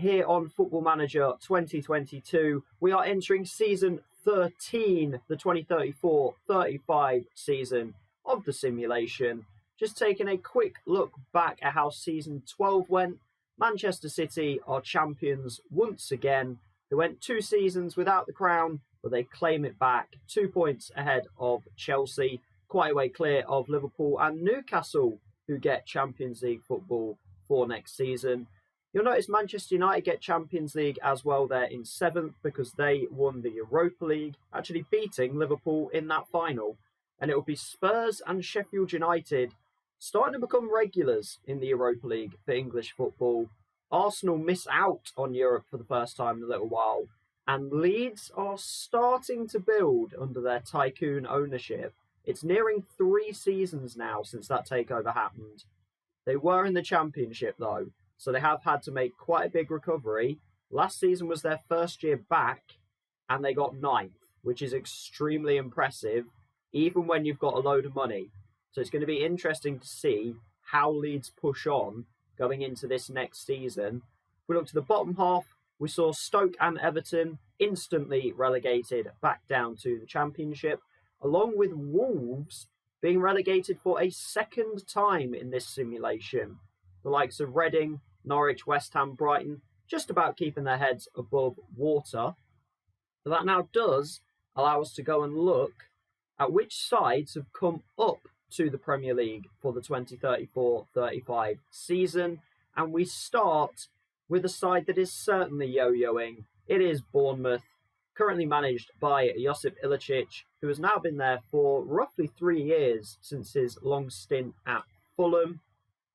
here on Football Manager 2022. We are entering season 13, the 2034-35 season of the simulation. Just taking a quick look back at how season 12 went. Manchester City are champions once again. They went 2 seasons without the crown, but they claim it back. 2 points ahead of Chelsea, quite a way clear of Liverpool and Newcastle, who get Champions League football for next season. You'll notice Manchester United get Champions League as well. They're in 7th because they won the Europa League, actually beating Liverpool in that final. And it will be Spurs and Sheffield United starting to become regulars in the Europa League for English football. Arsenal miss out on Europe for the first time in a little while. And Leeds are starting to build under their tycoon ownership. It's nearing 3 seasons now since that takeover happened. They were in the Championship though, so they have had to make quite a big recovery. Last season was their first year back, and they got 9th, which is extremely impressive, even when you've got a load of money. So it's going to be interesting to see how Leeds push on going into this next season. If we look to the bottom half, we saw Stoke and Everton instantly relegated back down to the Championship, along with Wolves being relegated for a second time in this simulation. The likes of Reading, Norwich, West Ham, Brighton, just about keeping their heads above water. But that now does allow us to go and look at which sides have come up to the Premier League for the 2034-35 season. And we start with a side that is certainly yo-yoing. It is Bournemouth, currently managed by Josip Ilicic, who has now been there for roughly 3 years since his long stint at Fulham.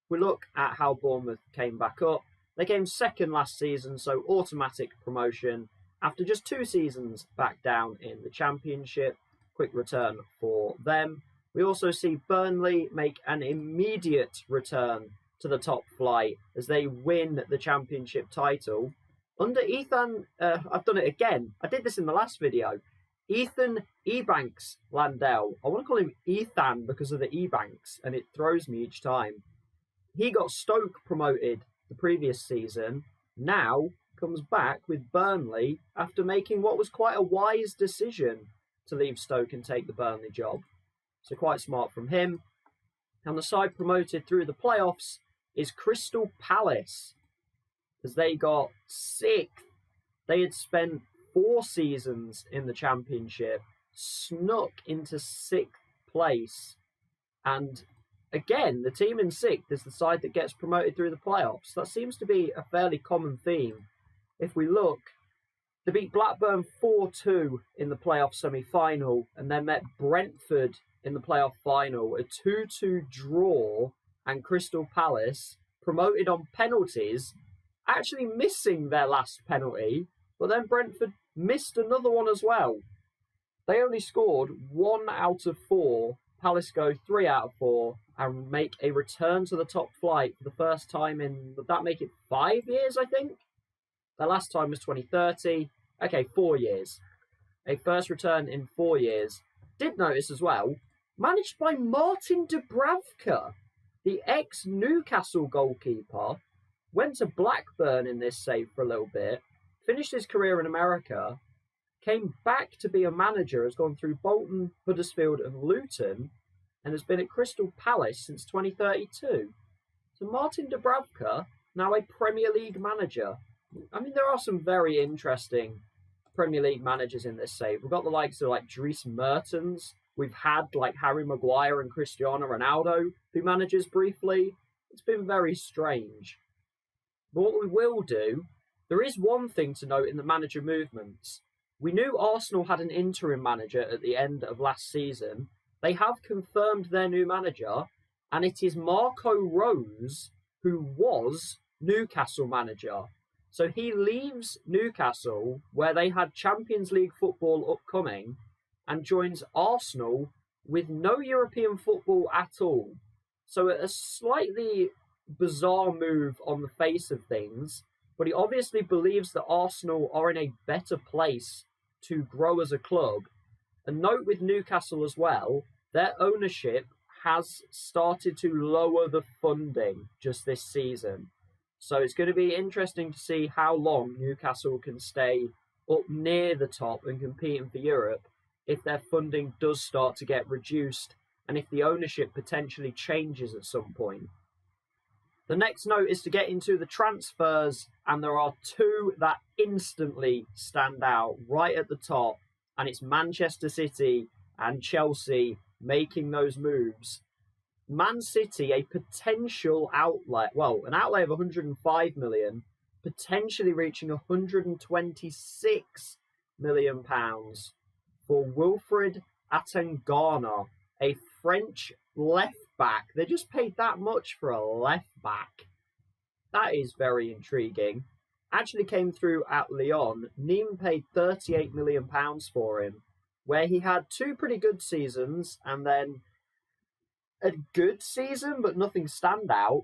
We look at how Bournemouth came back up. They came second last season, so automatic promotion after just 2 seasons back down in the Championship. Quick return for them. We also see Burnley make an immediate return to the top flight as they win the Championship title. Under Ethan, I've done it again. I did this in the last video. Ethan Ebanks Landell. I want to call him Ethan because of the Ebanks, and it throws me each time. He got Stoke promoted the previous season, now comes back with Burnley after making what was quite a wise decision to leave Stoke and take the Burnley job. So quite smart from him. And the side promoted through the playoffs is Crystal Palace, as they got 6th. They had spent 4 seasons in the Championship, snuck into 6th place, and again, the team in 6th is the side that gets promoted through the playoffs. That seems to be a fairly common theme. If we look, they beat Blackburn 4-2 in the playoff semi-final and then met Brentford in the playoff final. A 2-2 draw, and Crystal Palace promoted on penalties, actually missing their last penalty, but then Brentford missed another one as well. They only scored 1 out of 4. Palace go 3 out of 4 and make a return to the top flight for the first time in, would that make it 5 years, I think? Their last time was 2030. Okay, 4 years. A first return in 4 years. Did notice as well, managed by Martin Dubravka, the ex-Newcastle goalkeeper, went to Blackburn in this save for a little bit, finished his career in America, came back to be a manager, has gone through Bolton, Huddersfield and Luton, and has been at Crystal Palace since 2032. So Martin Dubravka, now a Premier League manager. I mean, there are some very interesting Premier League managers in this save. We've got the likes of like Dries Mertens. We've had like Harry Maguire and Cristiano Ronaldo, who manages briefly. It's been very strange. But what we will do, there is one thing to note in the manager movements. We knew Arsenal had an interim manager at the end of last season. They have confirmed their new manager, and it is Marco Rose, who was Newcastle manager. So he leaves Newcastle, where they had Champions League football upcoming, and joins Arsenal with no European football at all. So a slightly bizarre move on the face of things, but he obviously believes that Arsenal are in a better place to grow as a club. And note with Newcastle as well, their ownership has started to lower the funding just this season. So it's going to be interesting to see how long Newcastle can stay up near the top and competing for Europe if their funding does start to get reduced and if the ownership potentially changes at some point. The next note is to get into the transfers, and there are two that instantly stand out right at the top, and it's Manchester City and Chelsea making those moves. Man City, a potential outlay, an outlay of 105 million, potentially reaching 126 million pounds for Wilfried Atangana, a French left back. They just paid that much for a left back. That is very intriguing. Actually came through at Lyon. Nîmes paid 38 million pounds for him, where he had two pretty good seasons and then a good season, but nothing standout.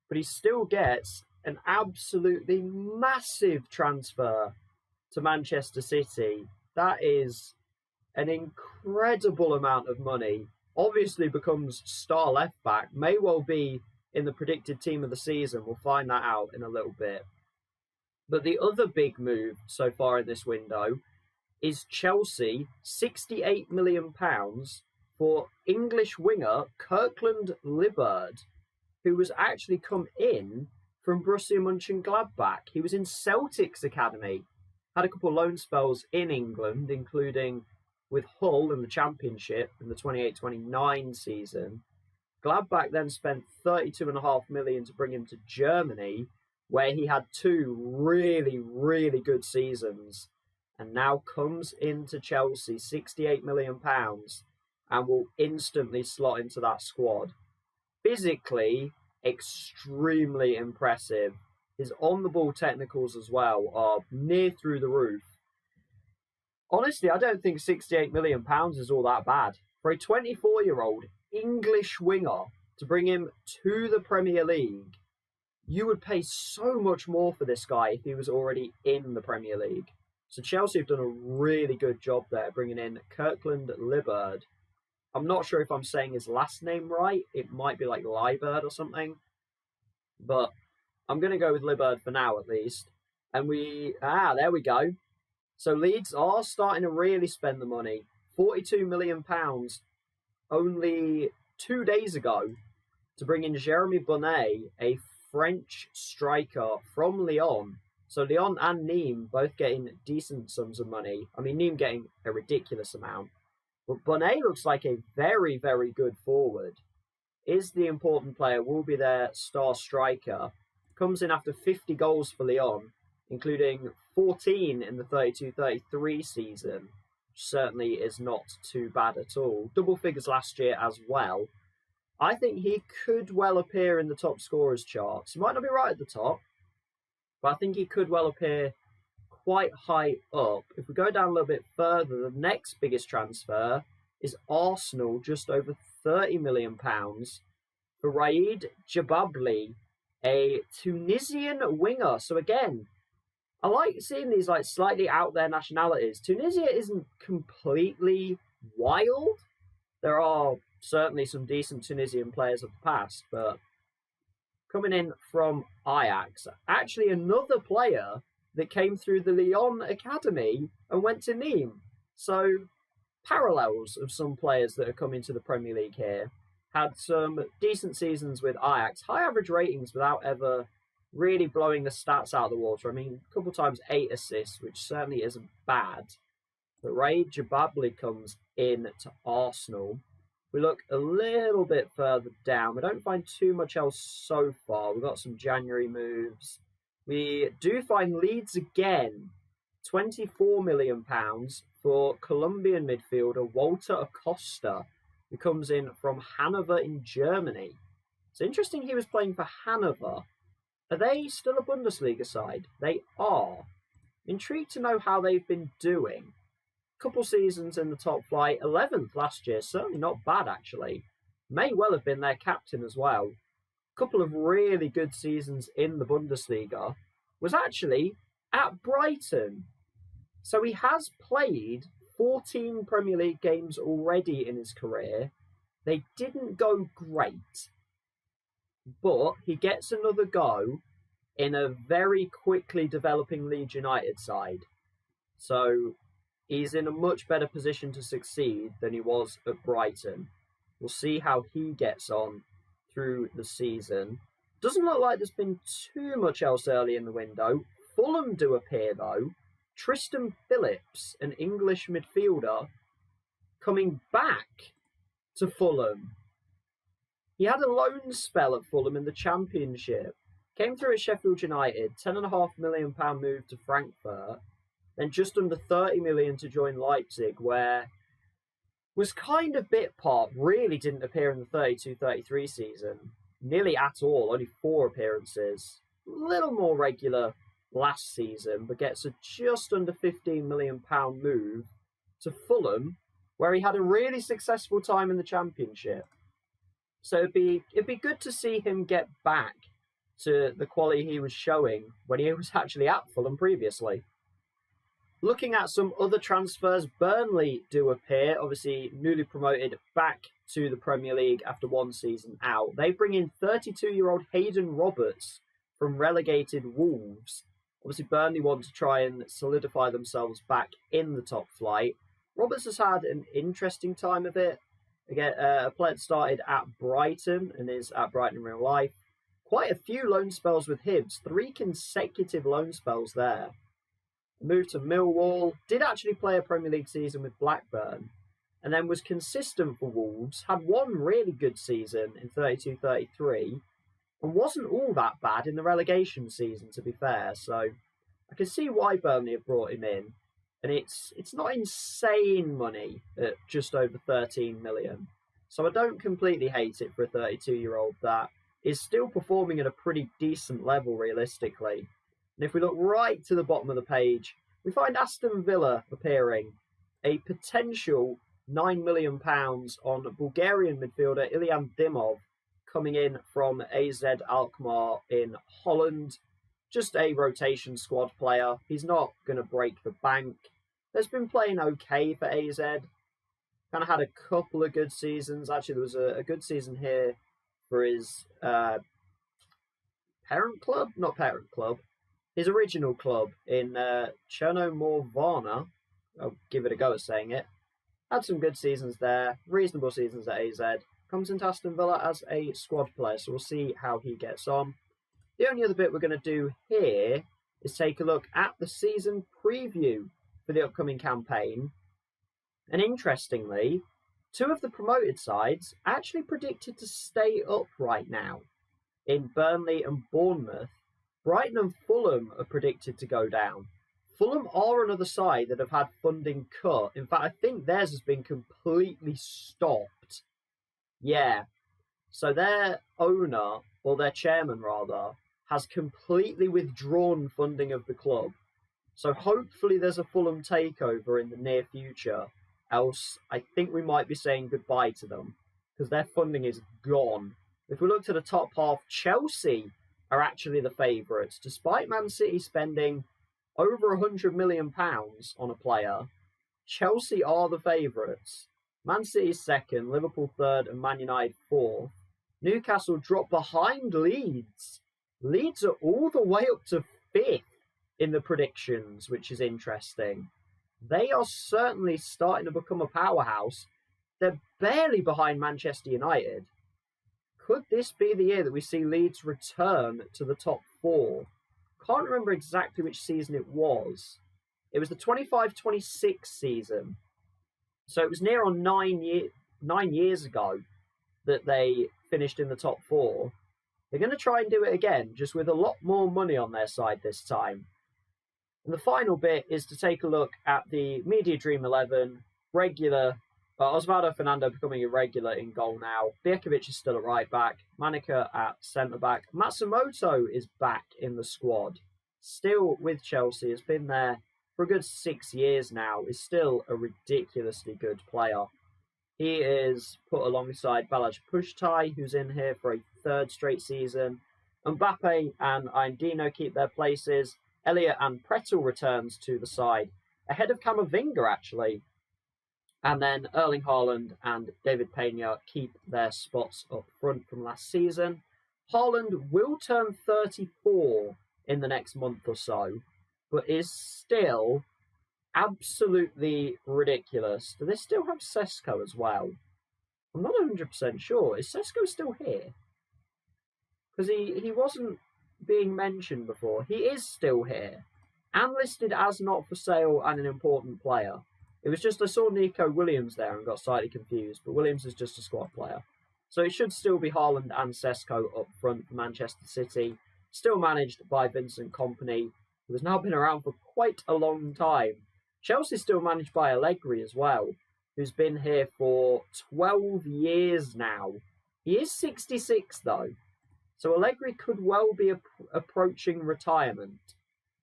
But he still gets an absolutely massive transfer to Manchester City. That is an incredible amount of money. Obviously becomes star left back. May well be in the predicted team of the season. We'll find that out in a little bit. But the other big move so far in this window is Chelsea, £68 million for English winger Kirkland Liburd, who was actually come in from Borussia Mönchengladbach. He was in Celtic's academy, had a couple of loan spells in England, including with Hull in the Championship in the 28-29 season. Gladbach then spent $32.5 million to bring him to Germany, where he had two really, really good seasons, and now comes into Chelsea, £68 million, and will instantly slot into that squad. Physically, extremely impressive. His on-the-ball technicals as well are near through the roof. Honestly, I don't think £68 million is all that bad. For a 24-year-old English winger to bring him to the Premier League, you would pay so much more for this guy if he was already in the Premier League. So Chelsea have done a really good job there, bringing in Kirkland Liburd. I'm not sure if I'm saying his last name right. It might be like Liburd or something. But I'm going to go with Liburd for now, at least. And there we go. So Leeds are starting to really spend the money. £42 million only 2 days ago to bring in Jeremy Bonnet, a French striker from Lyon. So Lyon and Nîmes both getting decent sums of money. I mean, Nîmes getting a ridiculous amount. But Bonnet looks like a very, very good forward. Is the important player, will be their star striker. Comes in after 50 goals for Lyon, including 14 in the 32-33 season. Certainly is not too bad at all. Double figures last year as well. I think he could well appear in the top scorers charts. He might not be right at the top, but I think he could well appear quite high up. If we go down a little bit further, the next biggest transfer is Arsenal, just over £30 million for Raed Jababli, a Tunisian winger. So again, I like seeing these like slightly out there nationalities. Tunisia isn't completely wild. There are certainly some decent Tunisian players of the past, but coming in from Ajax, actually another player that came through the Lyon Academy and went to Nîmes. So parallels of some players that are coming to the Premier League here. Had some decent seasons with Ajax, high average ratings without ever really blowing the stats out of the water. I mean, a couple times 8 assists, which certainly isn't bad. But Raed Jababli comes in to Arsenal. We look a little bit further down. We don't find too much else so far. We've got some January moves. We do find Leeds again. £24 million for Colombian midfielder Walter Acosta, who comes in from Hanover in Germany. It's interesting he was playing for Hanover. Are they still a Bundesliga side? They are. Intrigued to know how they've been doing. Couple seasons in the top flight, 11th last year, certainly not bad actually. May well have been their captain as well. Couple of really good seasons in the Bundesliga. Was actually at Brighton. So he has played 14 Premier League games already in his career. They didn't go great. But he gets another go in a very quickly developing Leeds United side. So he's in a much better position to succeed than he was at Brighton. We'll see how he gets on through the season. Doesn't look like there's been too much else early in the window. Fulham do appear, though. Tristan Phillips, an English midfielder, coming back to Fulham. He had a loan spell at Fulham in the Championship. Came through at Sheffield United, £10.5 million move to Frankfurt, then just under 30 million to join Leipzig, where was kind of bit part, really didn't appear in the 32-33 season. Nearly at all, only 4 appearances. A little more regular last season, but gets a just under £15 million move to Fulham, where he had a really successful time in the Championship. So it'd be good to see him get back to the quality he was showing when he was actually at Fulham previously. Looking at some other transfers, Burnley do appear, obviously newly promoted back to the Premier League after one season out. They bring in 32-year-old Hayden Roberts from relegated Wolves. Obviously, Burnley want to try and solidify themselves back in the top flight. Roberts has had an interesting time of it. Again, a player that started at Brighton and is at Brighton in real life. Quite a few loan spells with Hibs, 3 consecutive loan spells there. Moved to Millwall, did actually play a Premier League season with Blackburn, and then was consistent for Wolves, had one really good season in 32-33, and wasn't all that bad in the relegation season, to be fair. So I can see why Burnley have brought him in, and it's not insane money at just over 13 million. So I don't completely hate it for a 32-year-old that is still performing at a pretty decent level realistically. And if we look right to the bottom of the page, we find Aston Villa appearing, a potential £9 million on Bulgarian midfielder Ilyan Dimov, coming in from AZ Alkmaar in Holland. Just a rotation squad player. He's not going to break the bank. Has been playing okay for AZ. Kind of had a couple of good seasons. Actually, there was a good season here for his his original club in Chernomorvana. I'll give it a go at saying it. Had some good seasons there, reasonable seasons at AZ. Comes into Aston Villa as a squad player, so we'll see how he gets on. The only other bit we're going to do here is take a look at the season preview for the upcoming campaign. And interestingly, 2 of the promoted sides actually predicted to stay up right now in Burnley and Bournemouth. Brighton and Fulham are predicted to go down. Fulham are another side that have had funding cut. In fact, I think theirs has been completely stopped. Yeah. So their owner, or their chairman rather, has completely withdrawn funding of the club. So hopefully there's a Fulham takeover in the near future. Else, I think we might be saying goodbye to them because their funding is gone. If we look to the top half, Chelsea are actually the favourites. Despite Man City spending over £100 million on a player, Chelsea are the favourites. Man City second, Liverpool third, and Man United fourth. Newcastle drop behind Leeds. Leeds are all the way up to 5th in the predictions, which is interesting. They are certainly starting to become a powerhouse. They're barely behind Manchester United. Could this be the year that we see Leeds return to the top 4? Can't remember exactly which season it was. It was the 25-26 season. So it was near on 9 years ago that they finished in the top 4. They're going to try and do it again, just with a lot more money on their side this time. And the final bit is to take a look at the Media Dream 11, regular. Osvaldo Fernando becoming a regular in goal now. Bierkovic is still at right back. Manica at centre back. Matsumoto is back in the squad. Still with Chelsea. Has been there for a good 6 years now. Is still a ridiculously good player. He is put alongside Balázs Pushtai, who's in here for a 3rd straight season. Mbappe and Aindino keep their places. Elliott and Pretel returns to the side. Ahead of Camavinga, actually. And then Erling Haaland and David Peña keep their spots up front from last season. Haaland will turn 34 in the next month or so, but is still absolutely ridiculous. Do they still have Sesko as well? I'm not 100% sure. Is Sesko still here? Because he wasn't being mentioned before. He is still here and listed as not for sale and an important player. It was just I saw Nico Williams there and got slightly confused, but Williams is just a squad player. So it should still be Haaland and Sesko up front for Manchester City, still managed by Vincent Kompany, who has now been around for quite a long time. Chelsea's still managed by Allegri as well, who's been here for 12 years now. He is 66 though, so Allegri could well be approaching retirement.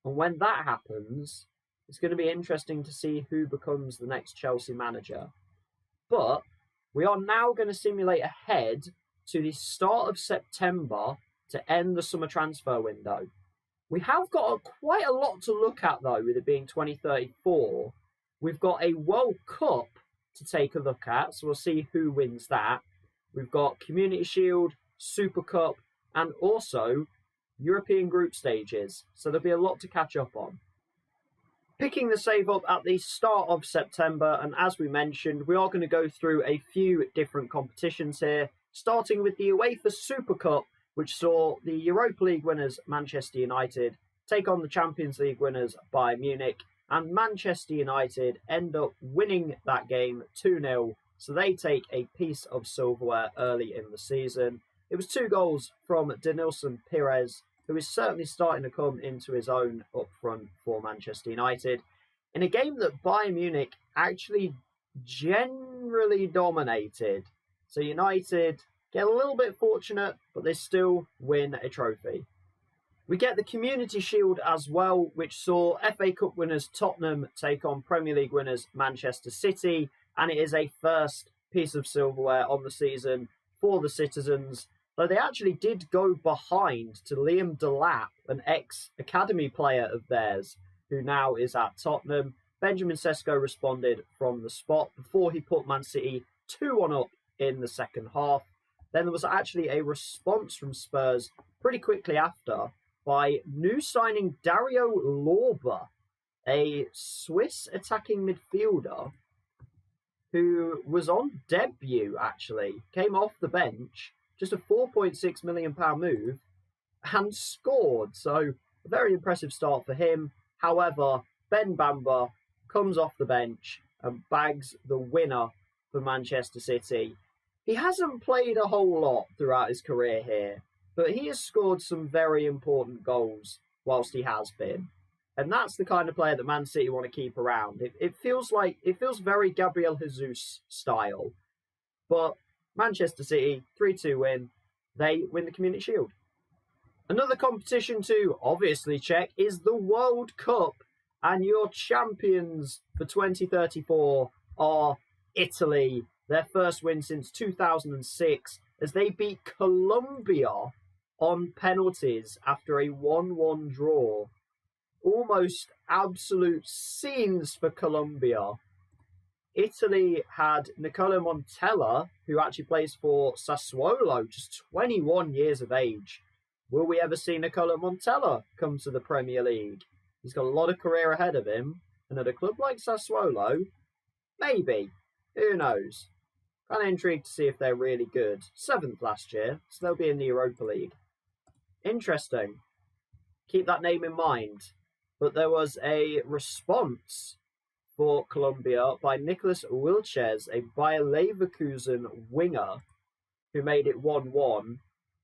And when that happens, it's going to be interesting to see who becomes the next Chelsea manager. But we are now going to simulate ahead to the start of September to end the summer transfer window. We have got quite a lot to look at, though, with it being 2034. We've got a World Cup to take a look at, so we'll see who wins that. We've got Community Shield, Super Cup, and also European group stages, so there'll be a lot to catch up on. Picking the save up at the start of September, and as we mentioned, we are going to go through a few different competitions here, starting with the UEFA Super Cup, which saw the Europa League winners Manchester United take on the Champions League winners Bayern Munich, and Manchester United end up winning that game 2-0, so they take a piece of silverware early in the season. It was 2 goals from Denilson Pires, who is certainly starting to come into his own up front for Manchester United, in a game that Bayern Munich actually generally dominated. So United get a little bit fortunate, but they still win a trophy. We get the Community Shield as well, which saw FA Cup winners Tottenham take on Premier League winners Manchester City, and it is a first piece of silverware on the season for the citizens, though they actually did go behind to Liam Delap, an ex-academy player of theirs, who now is at Tottenham. Benjamin Sesko responded from the spot before he put Man City 2-1 up in the second half. Then there was actually a response from Spurs pretty quickly after by new signing Dario Lorba, a Swiss attacking midfielder who was on debut, actually, came off the bench, just a £4.6 million move, and scored. So a very impressive start for him. However, Ben Bamba comes off the bench and bags the winner for Manchester City. He hasn't played a whole lot throughout his career here, but he has scored some very important goals whilst he has been. And that's the kind of player that Man City want to keep around. It feels very Gabriel Jesus style. But Manchester City, 3-2 win. They win the Community Shield. Another competition to obviously check is the World Cup. And your champions for 2034 are Italy. Their first win since 2006 as they beat Colombia on penalties after a 1-1 draw. Almost absolute scenes for Colombia. Italy had Nicola Montella, who actually plays for Sassuolo, just 21 years of age. Will we ever see Nicola Montella come to the Premier League? He's got a lot of career ahead of him, and at a club like Sassuolo, maybe. Who knows? Kind of intrigued to see if they're really good. 7th last year, so they'll be in the Europa League. Interesting. Keep that name in mind. But there was a response for Colombia by Nicolas Wilches, a Bayer Leverkusen winger, who made it 1-1.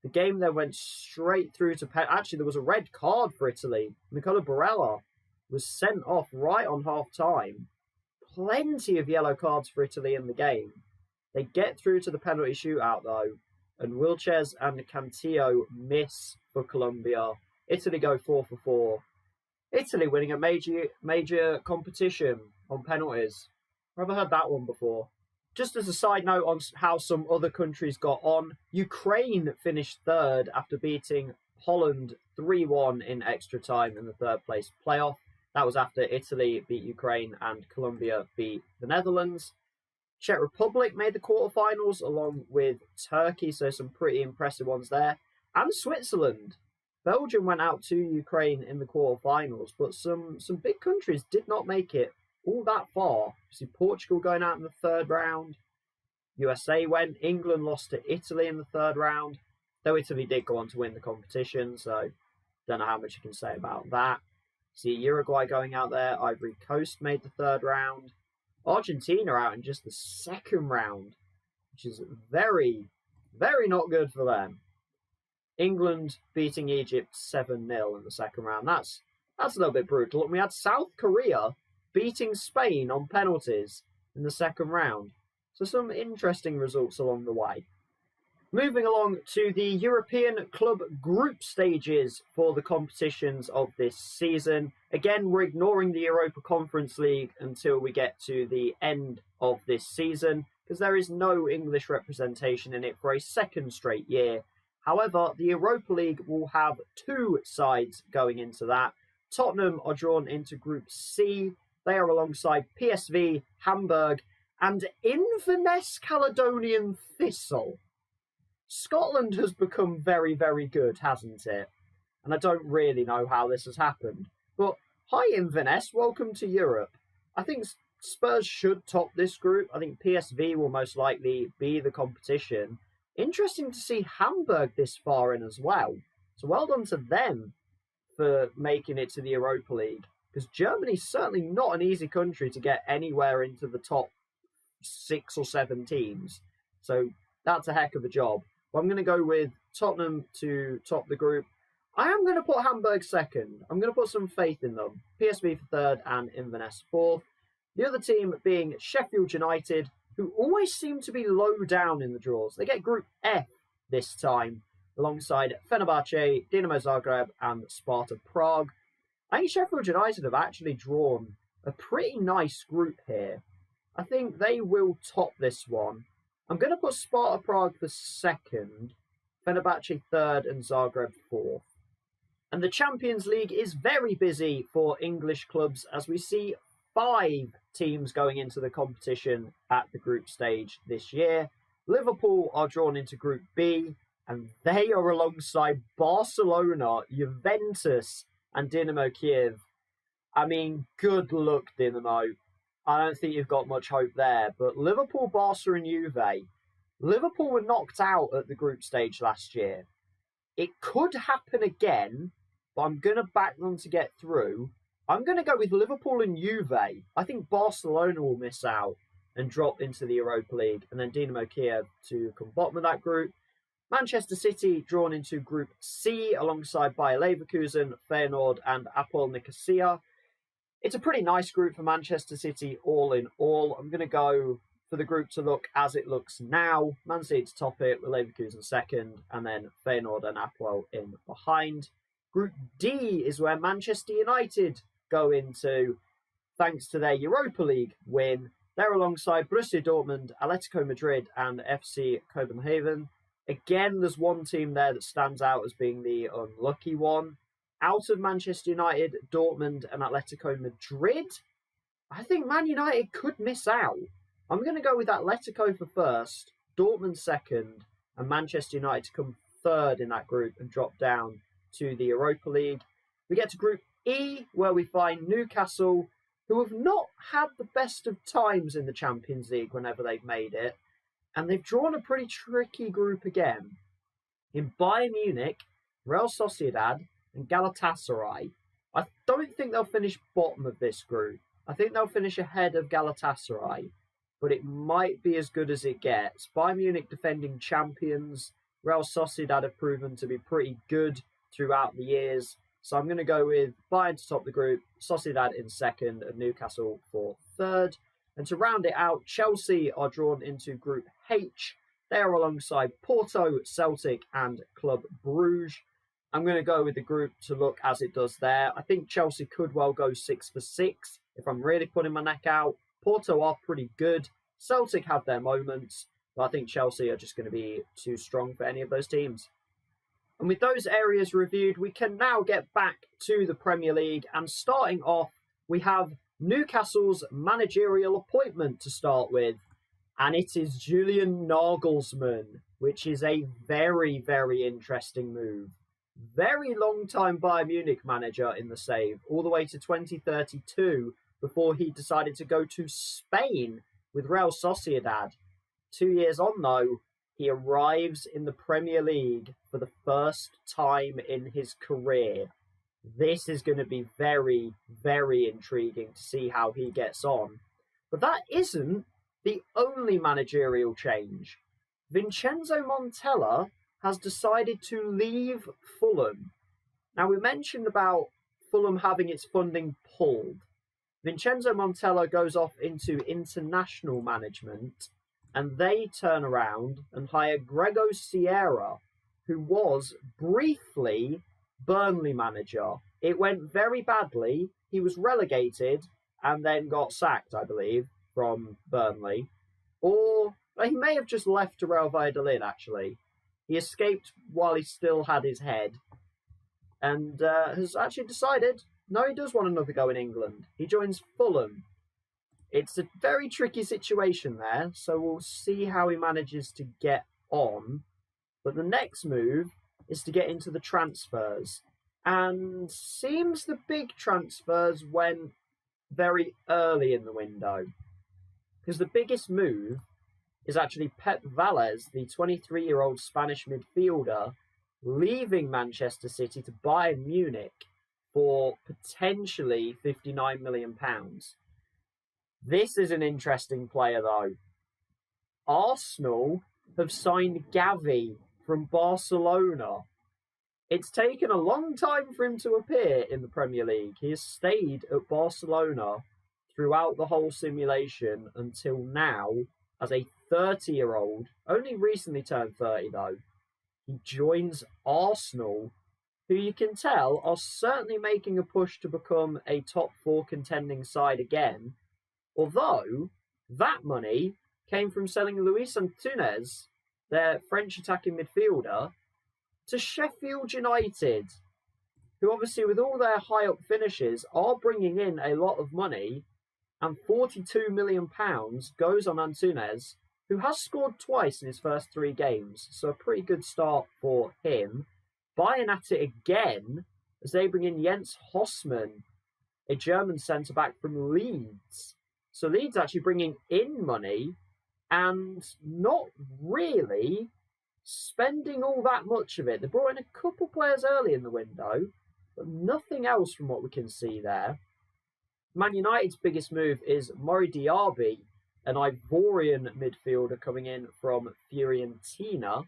The game then went straight through to actually, there was a red card for Italy. Nicola Barella was sent off right on half-time. Plenty of yellow cards for Italy in the game. They get through to the penalty shootout, though, and Wilches and Cantillo miss for Colombia. Italy go 4-4. Italy winning a major competition on penalties. I've never heard that one before. Just as a side note on how some other countries got on, Ukraine finished 3rd after beating Holland 3-1 in extra time in the 3rd place playoff. That was after Italy beat Ukraine and Colombia beat the Netherlands. Czech Republic made the quarterfinals along with Turkey, so some pretty impressive ones there. And Switzerland. Belgium went out to Ukraine in the quarterfinals, but some big countries did not make it all that far. See Portugal going out in the third round. USA went. England lost to Italy in the third round, though Italy did go on to win the competition, so don't know how much you can say about that. See Uruguay going out there. Ivory Coast made the third round. Argentina out in just the second round, which is very, very not good for them. England beating Egypt 7-0 in the second round. That's a little bit brutal. And we had South Korea beating Spain on penalties in the second round. So some interesting results along the way. Moving along to the European club group stages for the competitions of this season. Again, we're ignoring the Europa Conference League until we get to the end of this season, because there is no English representation in it for a second straight year. However, the Europa League will have two sides going into that. Tottenham are drawn into Group C. They are alongside PSV, Hamburg, and Inverness Caledonian Thistle. Scotland has become very, very good, hasn't it? And I don't really know how this has happened. But hi Inverness, welcome to Europe. I think Spurs should top this group. I think PSV will most likely be the competition. Interesting to see Hamburg this far in as well. So well done to them for making it to the Europa League. Because Germany's certainly not an easy country to get anywhere into the top 6 or 7 teams. So that's a heck of a job. I'm going to go with Tottenham to top the group. I am going to put Hamburg second. I'm going to put some faith in them. PSV for third and Inverness fourth. The other team being Sheffield United, who always seem to be low down in the draws. They get Group F this time, alongside Fenerbahce, Dinamo Zagreb and Sparta Prague. I think Sheffield United have actually drawn a pretty nice group here. I think they will top this one. I'm going to put Sparta Prague for second, Fenerbahce third and Zagreb fourth. And the Champions League is very busy for English clubs as we see 5 teams going into the competition at the group stage this year. Liverpool are drawn into Group B and they are alongside Barcelona, Juventus and Dynamo Kiev. I mean, good luck, Dynamo. I don't think you've got much hope there. But Liverpool, Barca and Juve. Liverpool were knocked out at the group stage last year. It could happen again, but I'm going to back them to get through. I'm going to go with Liverpool and Juve. I think Barcelona will miss out and drop into the Europa League. And then Dynamo Kiev to come bottom of that group. Manchester City drawn into Group C alongside Bayer Leverkusen, Feyenoord and Apoel Nicosia. It's a pretty nice group for Manchester City all in all. I'm going to go for the group to look as it looks now. Man City to top it with Leverkusen second and then Feyenoord and Apoel in behind. Group D is where Manchester United go into thanks to their Europa League win. They're alongside Borussia Dortmund, Atletico Madrid and FC Copenhagen. Again, there's one team there that stands out as being the unlucky one. Out of Manchester United, Dortmund and Atletico Madrid, I think Man United could miss out. I'm going to go with Atletico for first, Dortmund second, and Manchester United to come third in that group and drop down to the Europa League. We get to Group E, where we find Newcastle, who have not had the best of times in the Champions League whenever they've made it, and they've drawn a pretty tricky group again. In Bayern Munich, Real Sociedad, and Galatasaray. I don't think they'll finish bottom of this group. I think they'll finish ahead of Galatasaray, but it might be as good as it gets. Bayern Munich defending champions. Real Sociedad have proven to be pretty good throughout the years. So I'm going to go with Bayern to top the group, Sociedad in second, and Newcastle for third. And to round it out, Chelsea are drawn into Group H. They are alongside Porto, Celtic, and Club Brugge. I'm going to go with the group to look as it does there. I think Chelsea could well go 6 for 6 if I'm really putting my neck out. Porto are pretty good. Celtic have their moments, but I think Chelsea are just going to be too strong for any of those teams. And with those areas reviewed, we can now get back to the Premier League. And starting off, we have Newcastle's managerial appointment to start with. And it is Julian Nagelsmann, which is a very, very interesting move. very long-time Bayern Munich manager in the save, all the way to 2032, before he decided to go to Spain with Real Sociedad. 2 years on, though, he arrives in the Premier League for the first time in his career. This is going to be very, very intriguing to see how he gets on. But that isn't the only managerial change. Vincenzo Montella has decided to leave Fulham. Now, we mentioned about Fulham having its funding pulled. Vincenzo Montella goes off into international management, and they turn around and hire Grego Sierra, who was briefly Burnley manager. It went very badly. He was relegated and then got sacked, I believe, from Burnley. Or he may have just left to Real Valladolid, actually. He escaped while he still had his head and has actually decided, no, he does want another go in England. He joins Fulham. It's a very tricky situation there, so we'll see how he manages to get on. But the next move is to get into the transfers. And seems the big transfers went very early in the window. Because the biggest move is actually Pep Valles, the 23-year-old Spanish midfielder, leaving Manchester City to Bayern Munich for potentially £59 million. This is an interesting player, though. Arsenal have signed Gavi from Barcelona. It's taken a long time for him to appear in the Premier League. He has stayed at Barcelona throughout the whole simulation until now as a 30-year-old, only recently turned 30 though. He joins Arsenal, who you can tell are certainly making a push to become a top 4 contending side again, although that money came from selling Luis Antunes, their French attacking midfielder, to Sheffield United, who obviously with all their high up finishes are bringing in a lot of money, and £42 million goes on Antunes, who has scored twice in his first 3 games, so a pretty good start for him. Bayern at it again as they bring in Jens Hossmann, a German centre-back from Leeds. So Leeds actually bringing in money and not really spending all that much of it. They brought in a couple players early in the window, but nothing else from what we can see there. Man United's biggest move is Mori Diaby, an Ivorian midfielder coming in from Fiorentina.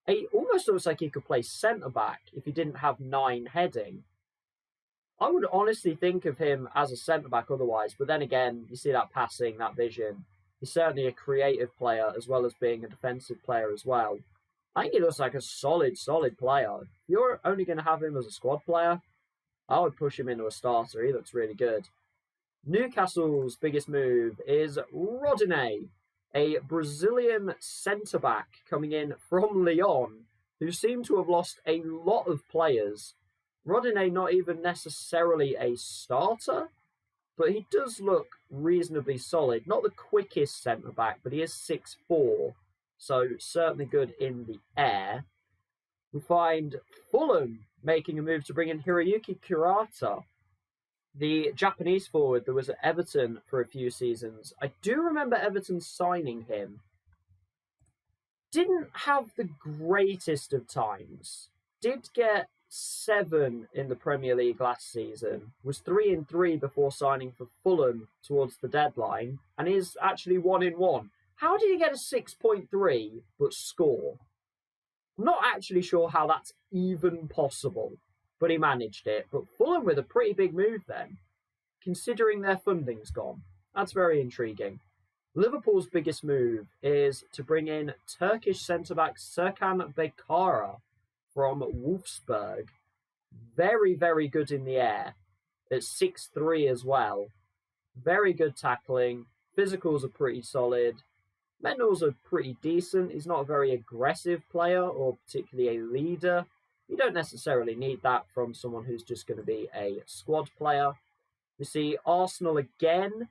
He almost looks like he could play centre-back if he didn't have 9 heading. I would honestly think of him as a centre-back otherwise, but then again, you see that passing, that vision. He's certainly a creative player as well as being a defensive player as well. I think he looks like a solid player. If you're only going to have him as a squad player, I would push him into a starter. He looks really good. Newcastle's biggest move is Rodinei, a Brazilian centre-back coming in from Lyon, who seem to have lost a lot of players. Rodinei not even necessarily a starter, but he does look reasonably solid. Not the quickest centre-back, but he is 6'4", so certainly good in the air. We find Fulham making a move to bring in Hiroyuki Kurata, the Japanese forward that was at Everton for a few seasons. I do remember Everton signing him. Didn't have the greatest of times. Did get 7 in the Premier League last season. Was 3-3 before signing for Fulham towards the deadline, and is actually 1-1. How do you get a 6.3 but score? I'm not actually sure how that's even possible, but he managed it. But Fulham with a pretty big move then, considering their funding's gone. That's very intriguing. Liverpool's biggest move is to bring in Turkish centre-back Serkan Bekara from Wolfsburg. Very, very good in the air. At 6'3" as well. Very good tackling. Physicals are pretty solid. Mentals are pretty decent. He's not a very aggressive player or particularly a leader. You don't necessarily need that from someone who's just going to be a squad player. We see Arsenal again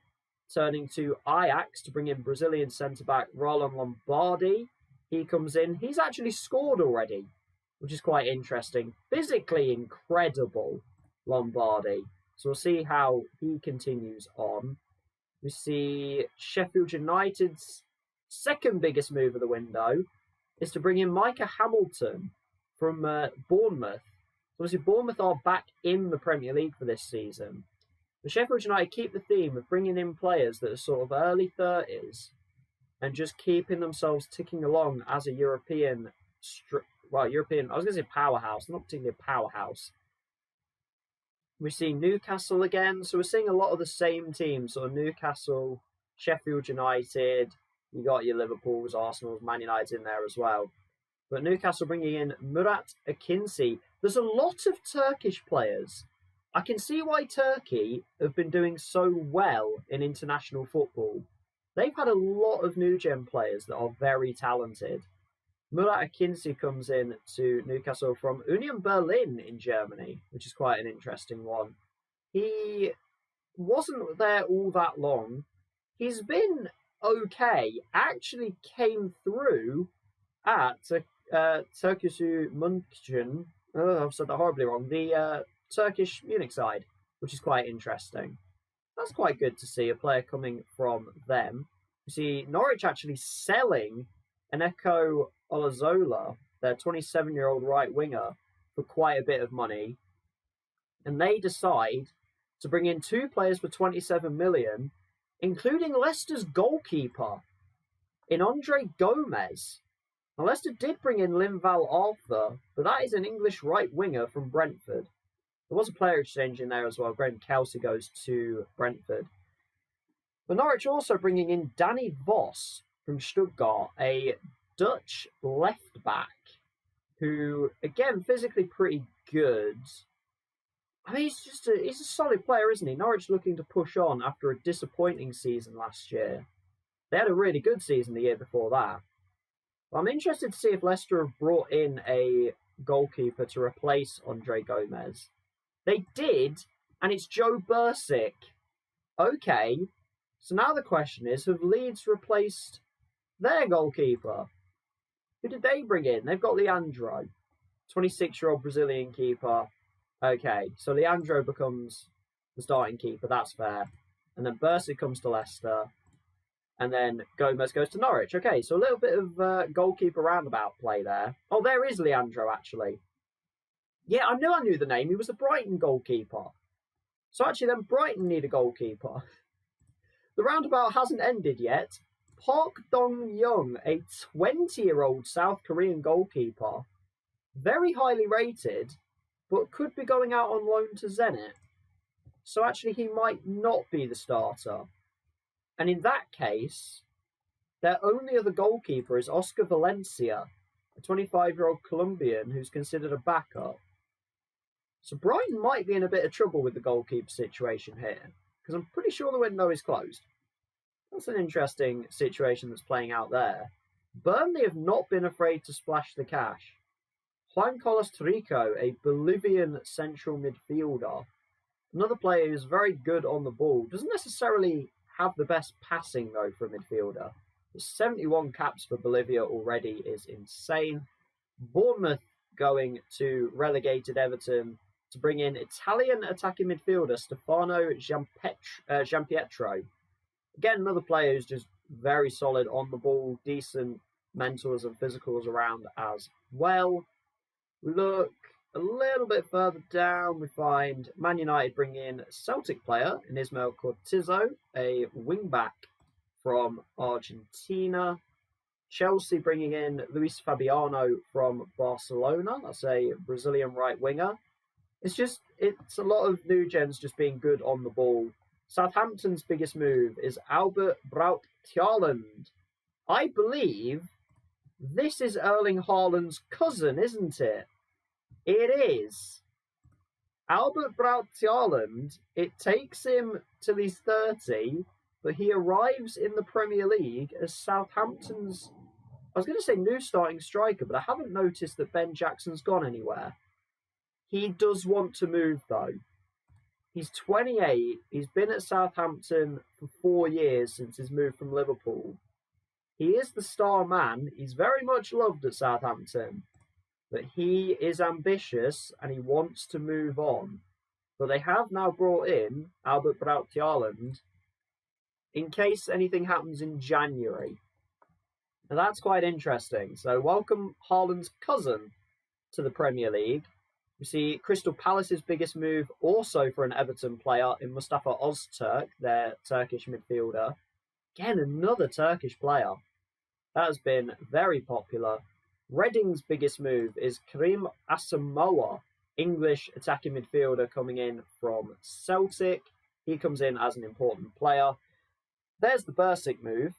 turning to Ajax to bring in Brazilian centre-back Roland Lombardi. He comes in. He's actually scored already which is quite interesting. Physically incredible, Lombardi. So we'll see how he continues on. We see Sheffield United's second biggest move of the window is to bring in Micah Hamilton from Bournemouth. Obviously, Bournemouth are back in the Premier League for this season. The Sheffield United keep the theme of bringing in players that are sort of early 30s and just keeping themselves ticking along as a European, I was going to say powerhouse, not particularly a powerhouse. We see Newcastle again, so we're seeing a lot of the same teams, sort of Newcastle, Sheffield United, you got your Liverpools, Arsenals, Man United in there as well. But Newcastle bringing in Murat Akinci. There's a lot of Turkish players. I can see why Turkey have been doing so well in international football. They've had a lot of new gen players that are very talented. Murat Akinci comes in to Newcastle from Union Berlin in Germany, which is quite an interesting one. He wasn't there all that long. He's been okay. Actually came through at Turkish München. Oh, I've said that horribly wrong. The Turkish Munich side, which is quite interesting. That's quite good to see a player coming from them. You see Norwich actually selling Eneko Olazola, their 27-year-old right winger, for quite a bit of money. And they decide to bring in two players for 27 million, including Leicester's goalkeeper in Andre Gomez. Now, Leicester did bring in Linval Arthur, but that is an English right winger from Brentford. There was a player exchange in there as well. Graham Kelsey goes to Brentford. But Norwich also bringing in Danny Voss from Stuttgart, a Dutch left back who, again, physically pretty good. I mean, he's a solid player, isn't he? Norwich looking to push on after a disappointing season last year. They had a really good season the year before that. But I'm interested to see if Leicester have brought in a goalkeeper to replace Andre Gomez. They did, and it's Joe Bursick. Okay, so now the question is, have Leeds replaced their goalkeeper? Who did they bring in? They've got Leandro, 26-year-old Brazilian keeper. Okay, so Leandro becomes the starting keeper, that's fair. And then Bursick comes to Leicester. And then Gomez goes to Norwich. Okay, so a little bit of goalkeeper roundabout play there. Oh, there is Leandro, actually. Yeah, I knew the name. He was a Brighton goalkeeper. So actually, then Brighton need a goalkeeper. The roundabout hasn't ended yet. Park Dong-young, a 20-year-old South Korean goalkeeper. Very highly rated, but could be going out on loan to Zenit. So actually, he might not be the starter. And in that case, their only other goalkeeper is Oscar Valencia, a 25-year-old Colombian who's considered a backup. So Brighton might be in a bit of trouble with the goalkeeper situation here, because I'm pretty sure the window is closed. That's an interesting situation that's playing out there. Burnley have not been afraid to splash the cash. Juan Carlos Trico, a Bolivian central midfielder, another player who's very good on the ball, doesn't necessarily have the best passing, though, for a midfielder. The 71 caps for Bolivia already is insane. Bournemouth going to relegated Everton to bring in Italian attacking midfielder Stefano Giampietro. Again, another player who's just very solid on the ball, decent mentals and physicals around as well. We look a little bit further down, we find Man United bring in Celtic player in Ismael Cortizo, a wing-back from Argentina. Chelsea bringing in Luis Fabiano from Barcelona. That's a Brazilian right winger. It's a lot of new gens just being good on the ball. Southampton's biggest move is Albert Braut Tjåland. I believe this is Erling Haaland's cousin, isn't it? It is. Albert Braut Tjåland, it takes him till he's 30, but he arrives in the Premier League as Southampton's, I was going to say new starting striker, but I haven't noticed that Ben Jackson's gone anywhere. He does want to move, though. He's 28. He's been at Southampton for 4 years since his move from Liverpool. He is the star man. He's very much loved at Southampton. But he is ambitious and he wants to move on. But they have now brought in Albert Braut in case anything happens in January. Now that's quite interesting. So welcome Haaland's cousin to the Premier League. We see Crystal Palace's biggest move also for an Everton player in Mustafa Öztürk, their Turkish midfielder. Again, another Turkish player. That has been very popular. Reading's biggest move is Karim Asamoah, English attacking midfielder coming in from Celtic. He comes in as an important player. There's the Bursic move.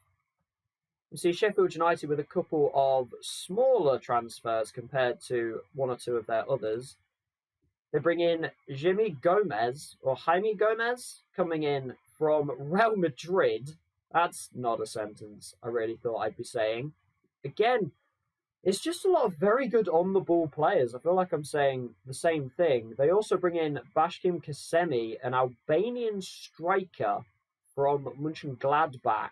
We see Sheffield United with a couple of smaller transfers compared to one or two of their others. They bring in Jaime Gomez, coming in from Real Madrid. That's not a sentence I really thought I'd be saying. Again, it's just a lot of very good on-the-ball players. I feel like I'm saying the same thing. They also bring in Bashkim Kasemi, an Albanian striker from Mönchengladbach,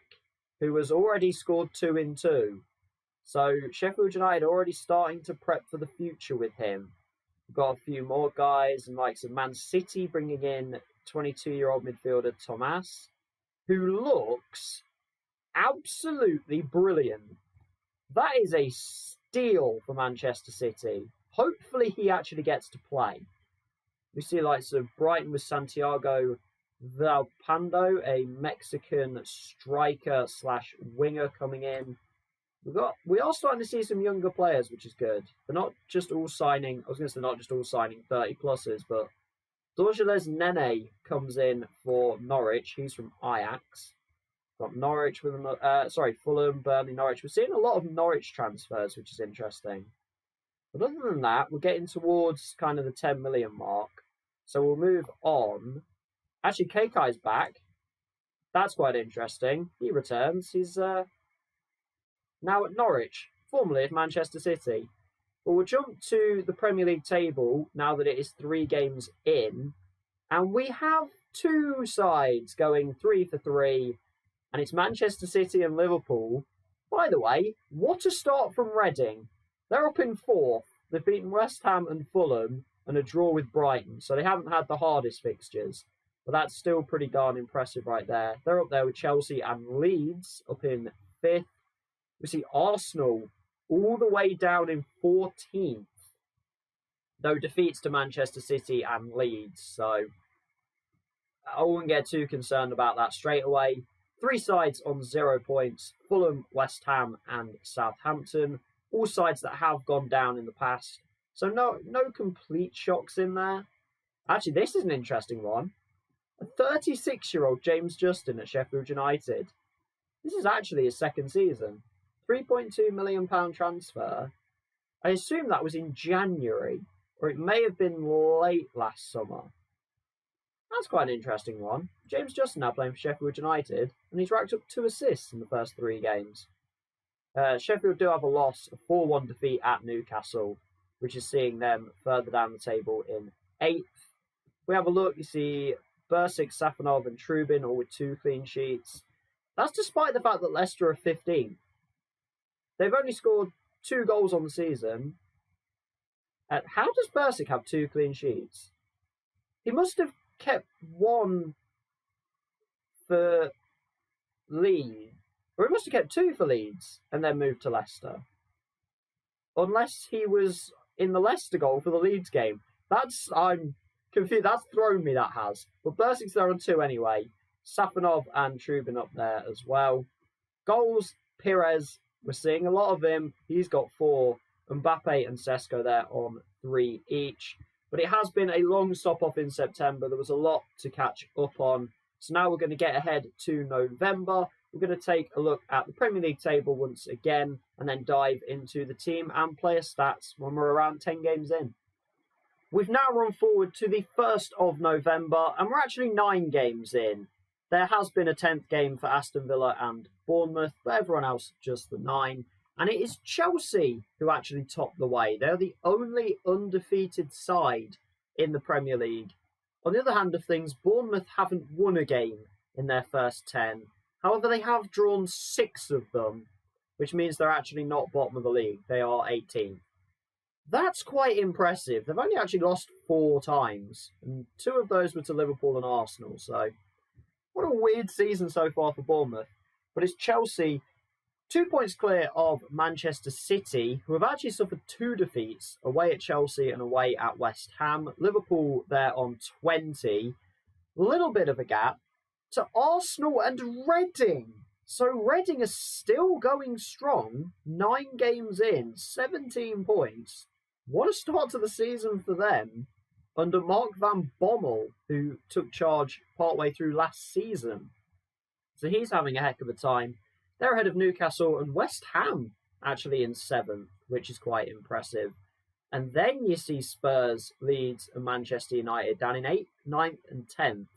who has already scored 2 in 2. So Sheffield United already starting to prep for the future with him. We've got a few more guys, and likes of Man City bringing in 22-year-old midfielder Thomas, who looks absolutely brilliant. That is a steal for Manchester City. Hopefully he actually gets to play. We see likes of Brighton with Santiago Villalpando, a Mexican striker / winger coming in. We are starting to see some younger players, which is good. They're not just all signing. I was going to say not just all signing 30-pluses, but Dorgeles Nene comes in for Norwich. He's from Ajax. Got Norwich with Fulham, Burnley, Norwich. We're seeing a lot of Norwich transfers, which is interesting. But other than that, we're getting towards kind of the 10 million mark. So we'll move on. Actually, Kekai's back. That's quite interesting. He returns. He's now at Norwich, formerly at Manchester City. But we'll jump to the Premier League table now that it is 3 games in. And we have 2 sides going 3 for 3. And it's Manchester City and Liverpool. By the way, what a start from Reading. They're up in 4th. They've beaten West Ham and Fulham and a draw with Brighton. So they haven't had the hardest fixtures. But that's still pretty darn impressive right there. They're up there with Chelsea and Leeds up in 5th. We see Arsenal all the way down in 14th. Though defeats to Manchester City and Leeds. So I wouldn't get too concerned about that straight away. 3 sides on 0 points. Fulham, West Ham and Southampton. All sides that have gone down in the past. So no complete shocks in there. Actually, this is an interesting one. A 36-year-old James Justin at Sheffield United. This is actually his second season. £3.2 million transfer. I assume that was in January, or it may have been late last summer. That's quite an interesting one. James Justin now playing for Sheffield United, and he's racked up 2 assists in the first 3 games. Sheffield do have a loss, a 4-1 defeat at Newcastle, which is seeing them further down the table in 8th. We have a look, you see Bursic, Safanov and Trubin all with 2 clean sheets. That's despite the fact that Leicester are 15th. They've only scored 2 goals on the season. How does Bursic have 2 clean sheets? He must have kept 1 for Leeds. Or he must have kept 2 for Leeds and then moved to Leicester. Unless he was in the Leicester goal for the Leeds game. I'm confused. That's thrown me, that has. But Bursic's there on 2 anyway. Safanov and Trubin up there as well. Goals, Pires. We're seeing a lot of him. He's got 4. Mbappe and Sesko there on 3 each. But it has been a long stop-off in September. There was a lot to catch up on. So now we're going to get ahead to November. We're going to take a look at the Premier League table once again and then dive into the team and player stats when we're around 10 games in. We've now run forward to the 1st of November and we're actually 9 games in. There has been a 10th game for Aston Villa and Bournemouth, but everyone else just the 9. And it is Chelsea who actually top the way. They're the only undefeated side in the Premier League. On the other hand of things, Bournemouth haven't won a game in their first 10. However, they have drawn 6 of them, which means they're actually not bottom of the league. They are 18th. That's quite impressive. They've only actually lost 4 times, and 2 of those were to Liverpool and Arsenal. So, what a weird season so far for Bournemouth. But it's Chelsea 2 points clear of Manchester City, who have actually suffered 2 defeats, away at Chelsea and away at West Ham. Liverpool there on 20. Little bit of a gap to Arsenal and Reading. So Reading is still going strong, 9 games in, 17 points. What a start to the season for them under Mark van Bommel, who took charge partway through last season. So he's having a heck of a time. They're ahead of Newcastle and West Ham actually in 7th, which is quite impressive. And then you see Spurs, Leeds and Manchester United down in 8th, 9th and 10th.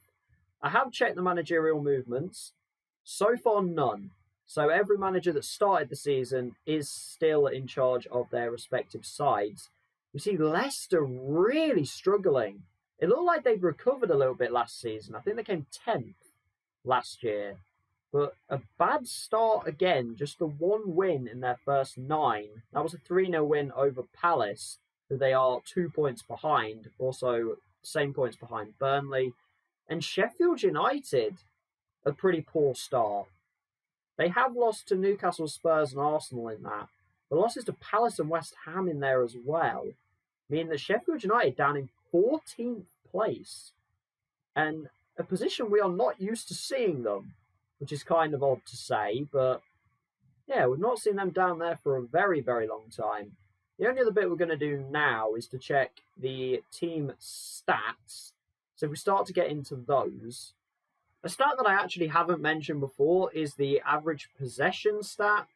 I have checked the managerial movements. So far, none. So every manager that started the season is still in charge of their respective sides. We see Leicester really struggling. It looked like they'd recovered a little bit last season. I think they came 10th last year. But a bad start again, just the 1 win in their first 9. That was a 3-0 win over Palace, who they are 2 points behind, also same points behind Burnley. And Sheffield United, a pretty poor start. They have lost to Newcastle, Spurs and Arsenal in that, but losses to Palace and West Ham in there as well, meaning that Sheffield United down in 14th place, and a position we are not used to seeing them, which is kind of odd to say, but yeah, we've not seen them down there for a very, very long time. The only other bit we're going to do now is to check the team stats. So if we start to get into those, a stat that I actually haven't mentioned before is the average possession stat.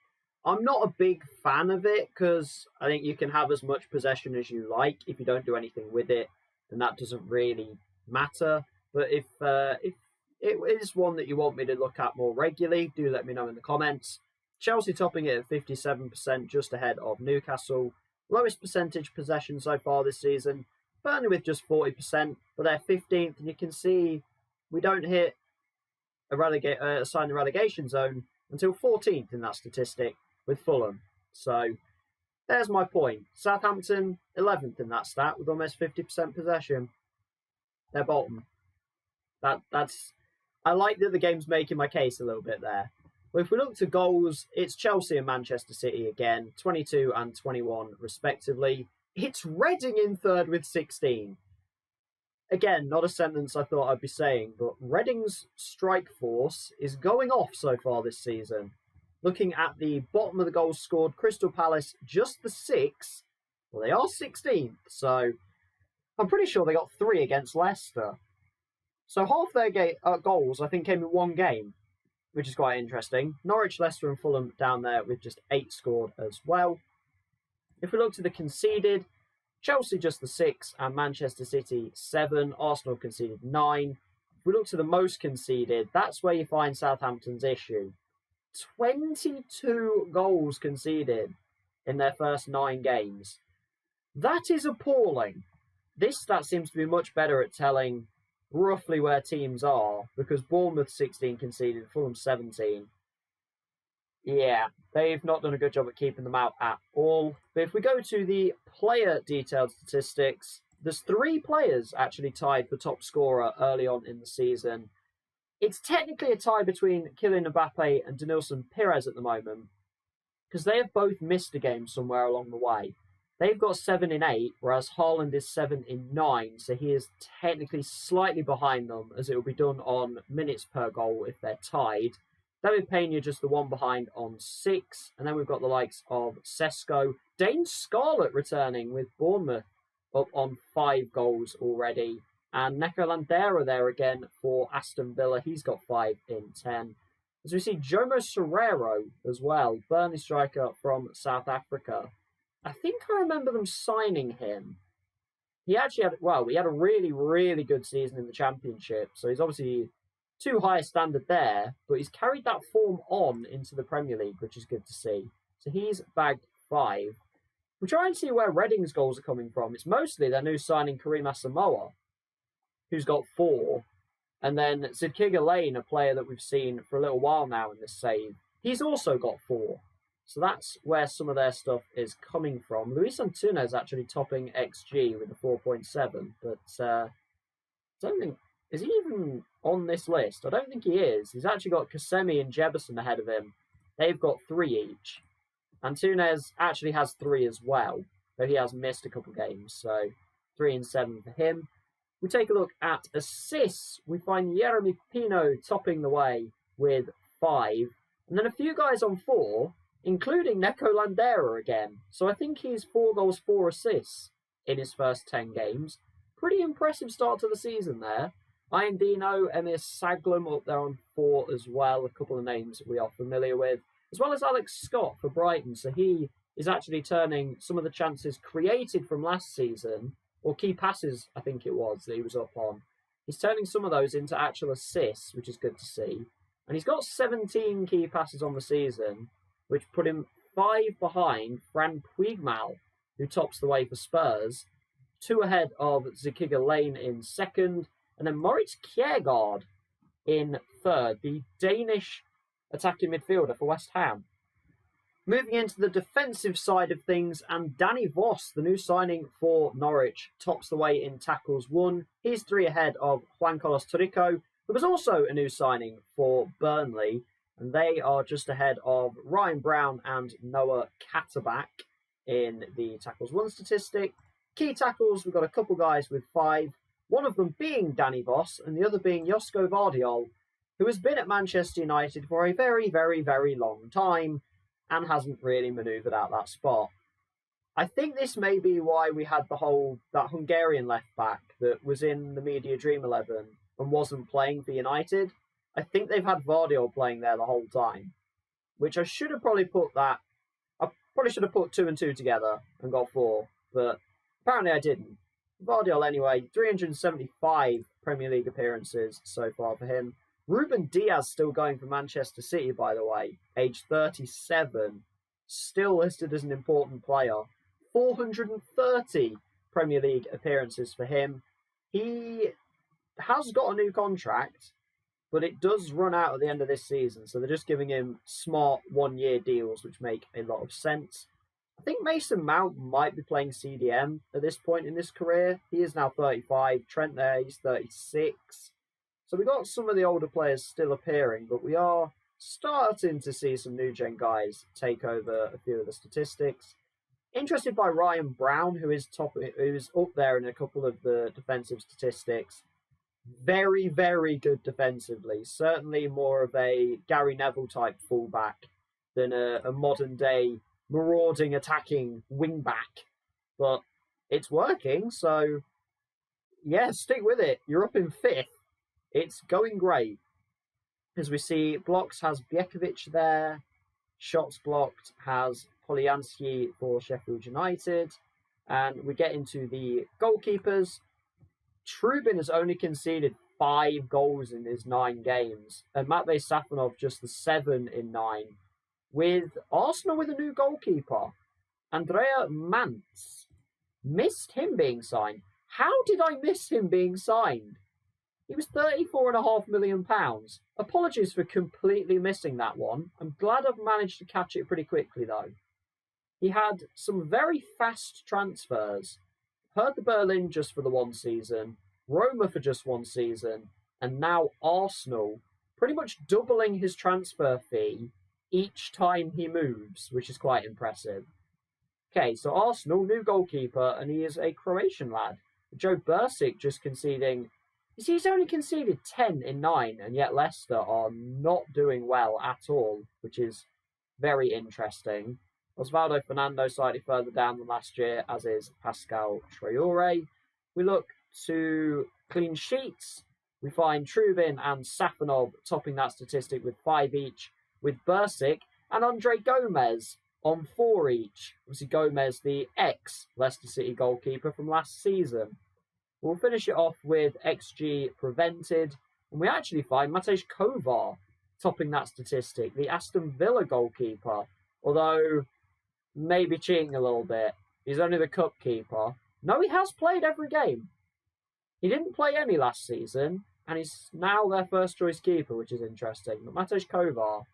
I'm not a big fan of it because I think you can have as much possession as you like. If you don't do anything with it, then that doesn't really matter. But if it is one that you want me to look at more regularly, do let me know in the comments. Chelsea topping it at 57%, just ahead of Newcastle. Lowest percentage possession so far this season. Burnley with just 40%, but they're 15th, and you can see we don't hit a sign the relegation zone until 14th in that statistic with Fulham. So there's my point. Southampton 11th in that stat with almost 50% possession. They're bottom. That's. I like that the game's making my case a little bit there. But if we look to goals, it's Chelsea and Manchester City again, 22 and 21 respectively. It's Reading in 3rd with 16. Again, not a sentence I thought I'd be saying, but Reading's strike force is going off so far this season. Looking at the bottom of the goals scored, Crystal Palace just the 6. Well, they are 16th, so I'm pretty sure they got 3 against Leicester. So half their goals, I think, came in 1 game, which is quite interesting. Norwich, Leicester and Fulham down there with just 8 scored as well. If we look to the conceded, Chelsea just the 6 and Manchester City 7. Arsenal conceded 9. If we look to the most conceded, that's where you find Southampton's issue. 22 goals conceded in their first 9 games. That is appalling. This stat seems to be much better at telling roughly where teams are, because Bournemouth 16 conceded, Fulham 17. Yeah, they've not done a good job at keeping them out at all. But if we go to the player detailed statistics, there's 3 players actually tied for top scorer early on in the season. It's technically a tie between Kylian Mbappe and Denilson Pires at the moment, because they have both missed a game somewhere along the way. They've got 7 in 8, whereas Haaland is 7 in 9, so he is technically slightly behind them, as it will be done on minutes per goal if they're tied. David Pena just the 1 behind on 6, and then we've got the likes of Sesko. Dane Scarlett returning with Bournemouth up on 5 goals already, and Neko Landera there again for Aston Villa. He's got 5 in 10. As we see Jomo Serrero as well, Burnley striker from South Africa. I think I remember them signing him. He actually had a really, really good season in the Championship, so he's obviously too high a standard there, but he's carried that form on into the Premier League, which is good to see. So he's bagged 5. We try and see where Reading's goals are coming from. It's mostly their new signing Karim Asamoah, who's got 4, and then Sidkiga Lane, a player that we've seen for a little while now in this save. He's also got 4. So that's where some of their stuff is coming from. Luis Antunes actually topping XG with a 4.7, but I don't think... Is he even on this list? I don't think he is. He's actually got Kasemi and Jefferson ahead of him. They've got 3 each. Antunes actually has 3 as well, though he has missed a couple games, so 3 and 7 for him. We take a look at assists. We find Jeremy Pino topping the way with 5, and then a few guys on 4, including Neko Landera again. So I think he's 4 goals, 4 assists in his first 10 games. Pretty impressive start to the season there. Ian Dino, Emir Saglam up there on 4 as well, a couple of names we are familiar with, as well as Alex Scott for Brighton. So he is actually turning some of the chances created from last season, or key passes, I think it was, that he was up on. He's turning some of those into actual assists, which is good to see. And he's got 17 key passes on the season, which put him 5 behind Fran Puigmal, who tops the way for Spurs, 2 ahead of Zakiga Lane in second, and then Moritz Kjærgaard in third, the Danish attacking midfielder for West Ham. Moving into the defensive side of things, and Danny Voss, the new signing for Norwich, tops the way in tackles won. He's 3 ahead of Juan Carlos Torrico, who was also a new signing for Burnley, and they are just ahead of Ryan Brown and Noah Catterback in the tackles won statistic. Key tackles, we've got a couple guys with 5, one of them being Danny Voss, and the other being Josko Vardiol, who has been at Manchester United for a very, very, very long time, and hasn't really manoeuvred out that spot. I think this may be why we had that Hungarian left-back that was in the Media Dream 11 and wasn't playing for United. I think they've had Vardiol playing there the whole time, which I should have probably put 2 and 2 together and got 4, but apparently I didn't. Vardiol anyway, 375 Premier League appearances so far for him. Ruben Diaz still going for Manchester City, by the way, age 37, still listed as an important player. 430 Premier League appearances for him. He has got a new contract, but it does run out at the end of this season, so they're just giving him smart 1-year deals, which make a lot of sense. I think Mason Mount might be playing CDM at this point in his career. He is now 35. Trent there, he's 36. So we got some of the older players still appearing, but we are starting to see some new gen guys take over a few of the statistics. Interested by Ryan Brown, who's up there in a couple of the defensive statistics. Very, very good defensively. Certainly more of a Gary Neville type fullback than a modern day marauding attacking wingback. But it's working, so yeah, stick with it. You're up in 5th. It's going great. As we see, blocks has Biekovic there. Shots blocked has Polyansky for Sheffield United. And we get into the goalkeepers. Trubin has only conceded 5 goals in his 9 games. And Matvei Safonov just the 7 in 9. With Arsenal with a new goalkeeper. Andrea Mantz. Missed him being signed. How did I miss him being signed? He was £34.5 million. Apologies for completely missing that one. I'm glad I've managed to catch it pretty quickly, though. He had some very fast transfers. Hertha Berlin just for the 1 season, Roma for just 1 season, and now Arsenal, pretty much doubling his transfer fee each time he moves, which is quite impressive. Okay, so Arsenal, new goalkeeper, and he is a Croatian lad. Joe Bursic just conceding... He's only conceded 10 in 9, and yet Leicester are not doing well at all, which is very interesting. Osvaldo Fernando slightly further down than last year, as is Pascal Traore. We look to clean sheets. We find Trubin and Safonov topping that statistic with 5 each, with Bursic and Andre Gomez on 4 each. Obviously Gomez, the ex-Leicester City goalkeeper from last season. We'll finish it off with XG prevented, and we actually find Matej Kovar topping that statistic, the Aston Villa goalkeeper, although maybe cheating a little bit. He's only the cup keeper. No, he has played every game. He didn't play any last season, and he's now their first choice keeper, which is interesting. But Matej Kovar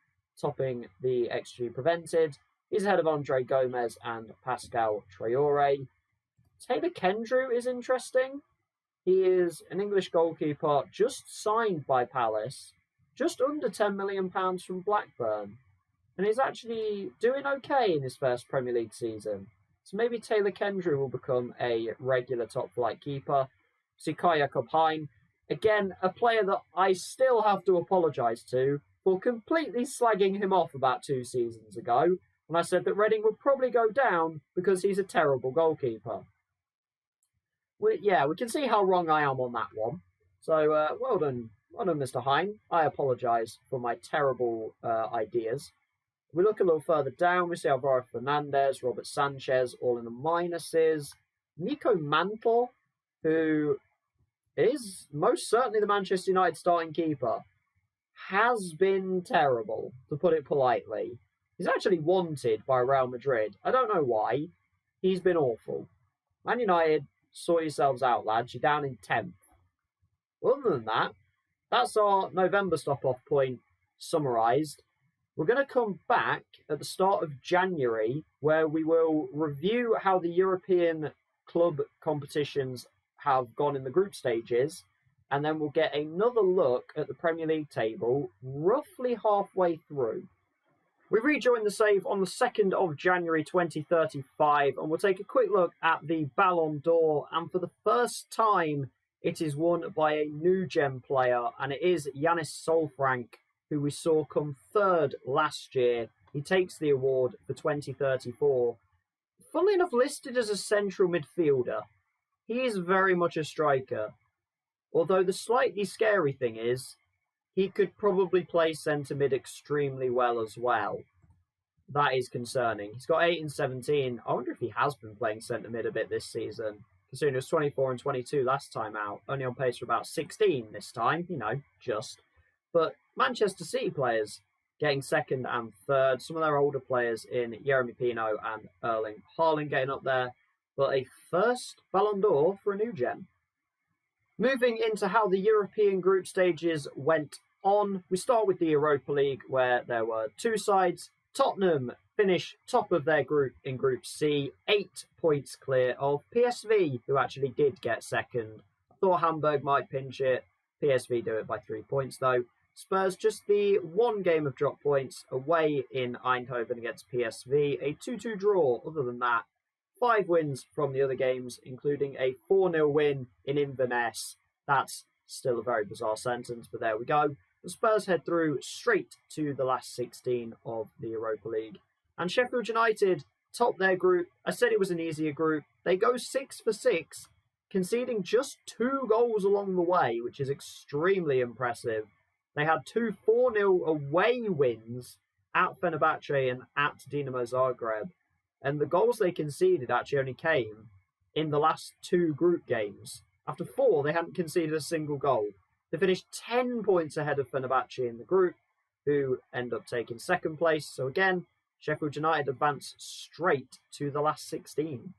topping the XG prevented. He's ahead of Andre Gomez and Pascal Traore. Taylor Kendrew is interesting. He is an English goalkeeper just signed by Palace, just under £10 million from Blackburn. And he's actually doing okay in his first Premier League season. So maybe Taylor Kendrew will become a regular top-flight keeper. See Kaya Kopheim, again, a player that I still have to apologise to for completely slagging him off about 2 seasons ago, when I said that Reading would probably go down because he's a terrible goalkeeper. We can see how wrong I am on that one. So, well done, Mr. Hine. I apologise for my terrible ideas. We look a little further down, we see Alvaro Fernandez, Robert Sanchez, all in the minuses. Nico Mantle, who is most certainly the Manchester United starting keeper, has been terrible, to put it politely. He's actually wanted by Real Madrid. I don't know why. He's been awful. Man United, sort yourselves out, lads. You're down in 10th. Other than that, that's our November stop-off point summarised. We're going to come back at the start of January, where we will review how the European club competitions have gone in the group stages, and then we'll get another look at the Premier League table roughly halfway through. We rejoin the save on the 2nd of January 2035, and we'll take a quick look at the Ballon d'Or, and for the first time, it is won by a new gen player, and it is Yannis Solfranc, who we saw come 3rd last year. He takes the award for 2034. Funnily enough, listed as a central midfielder. He is very much a striker. Although the slightly scary thing is, he could probably play centre mid extremely well as well. That is concerning. He's got 8 and 17. I wonder if he has been playing centre mid a bit this season, considering he was 24 and 22 last time out. Only on pace for about 16 this time, just. But Manchester City players getting 2nd and 3rd. Some of their older players in Jeremy Pino and Erling Haaland getting up there. But a first Ballon d'Or for a new gen. Moving into how the European group stages went on, we start with the Europa League, where there were 2 sides. Tottenham finish top of their group in Group C, 8 points clear of PSV, who actually did get 2nd. I thought Hamburg might pinch it. PSV do it by 3 points, though. Spurs just the 1 game of drop points away in Eindhoven against PSV. A 2-2 draw. Other than that, 5 wins from the other games, including a 4-0 win in Inverness. That's still a very bizarre sentence, but there we go. The Spurs head through straight to the last 16 of the Europa League. And Sheffield United top their group. I said it was an easier group. They go 6 for 6, conceding just 2 goals along the way, which is extremely impressive. They had 2 4-0 away wins at Fenerbahce and at Dinamo Zagreb. And the goals they conceded actually only came in the last 2 group games. After 4, they hadn't conceded a single goal. They finished 10 points ahead of Fenerbahce in the group, who end up taking 2nd place. So again, Sheffield United advance straight to the last 16.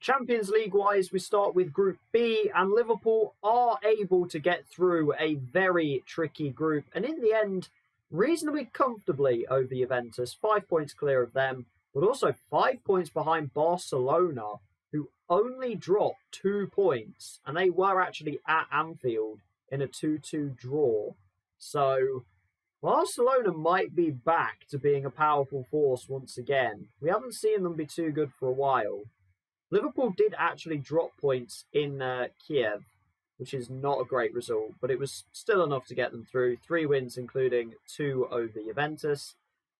Champions League-wise, we start with Group B, and Liverpool are able to get through a very tricky group, and in the end, reasonably comfortably over Juventus, 5 points clear of them, but also 5 points behind Barcelona, who only dropped 2 points, and they were actually at Anfield in a 2-2 draw. So Barcelona might be back to being a powerful force once again. We haven't seen them be too good for a while. Liverpool did actually drop points in Kiev, which is not a great result, but it was still enough to get them through. 3 wins, including 2 over Juventus.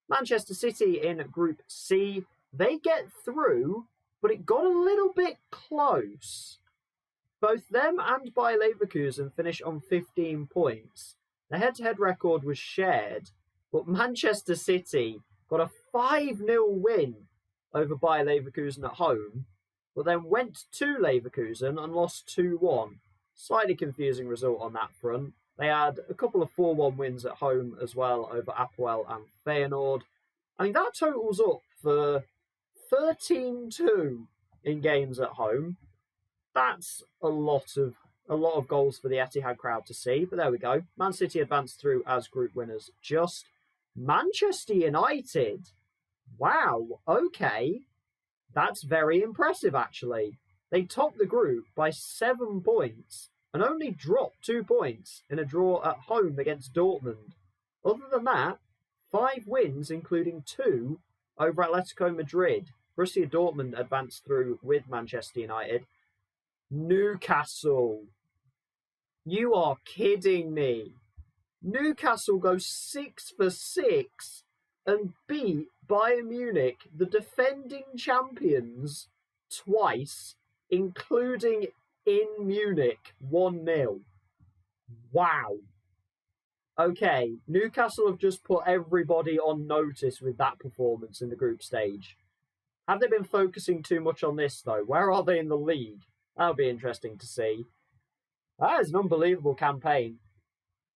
Manchester City in Group C, they get through, but it got a little bit close. Both them and Bayer Leverkusen finish on 15 points. The head-to-head record was shared, but Manchester City got a 5-0 win over Bayer Leverkusen at home, but then went to Leverkusen and lost 2-1. Slightly confusing result on that front. They had a couple of 4-1 wins at home as well over Apoel and Feyenoord. I mean, that totals up for 13-2 in games at home. That's a lot of goals for the Etihad crowd to see, but there we go. Man City advanced through as group winners. Just Manchester United, Wow, okay. That's very impressive, actually. They topped the group by 7 points and only dropped 2 points in a draw at home against Dortmund. Other than that, 5 wins, including 2 over Atletico Madrid. Borussia Dortmund advanced through with Manchester United. Newcastle. You are kidding me. Newcastle go 6 for 6 and beat Bayern Munich, the defending champions, twice, including in Munich, 1-0. Wow. Okay, Newcastle have just put everybody on notice with that performance in the group stage. Have they been focusing too much on this, though? Where are they in the league? That'll be interesting to see. That is an unbelievable campaign.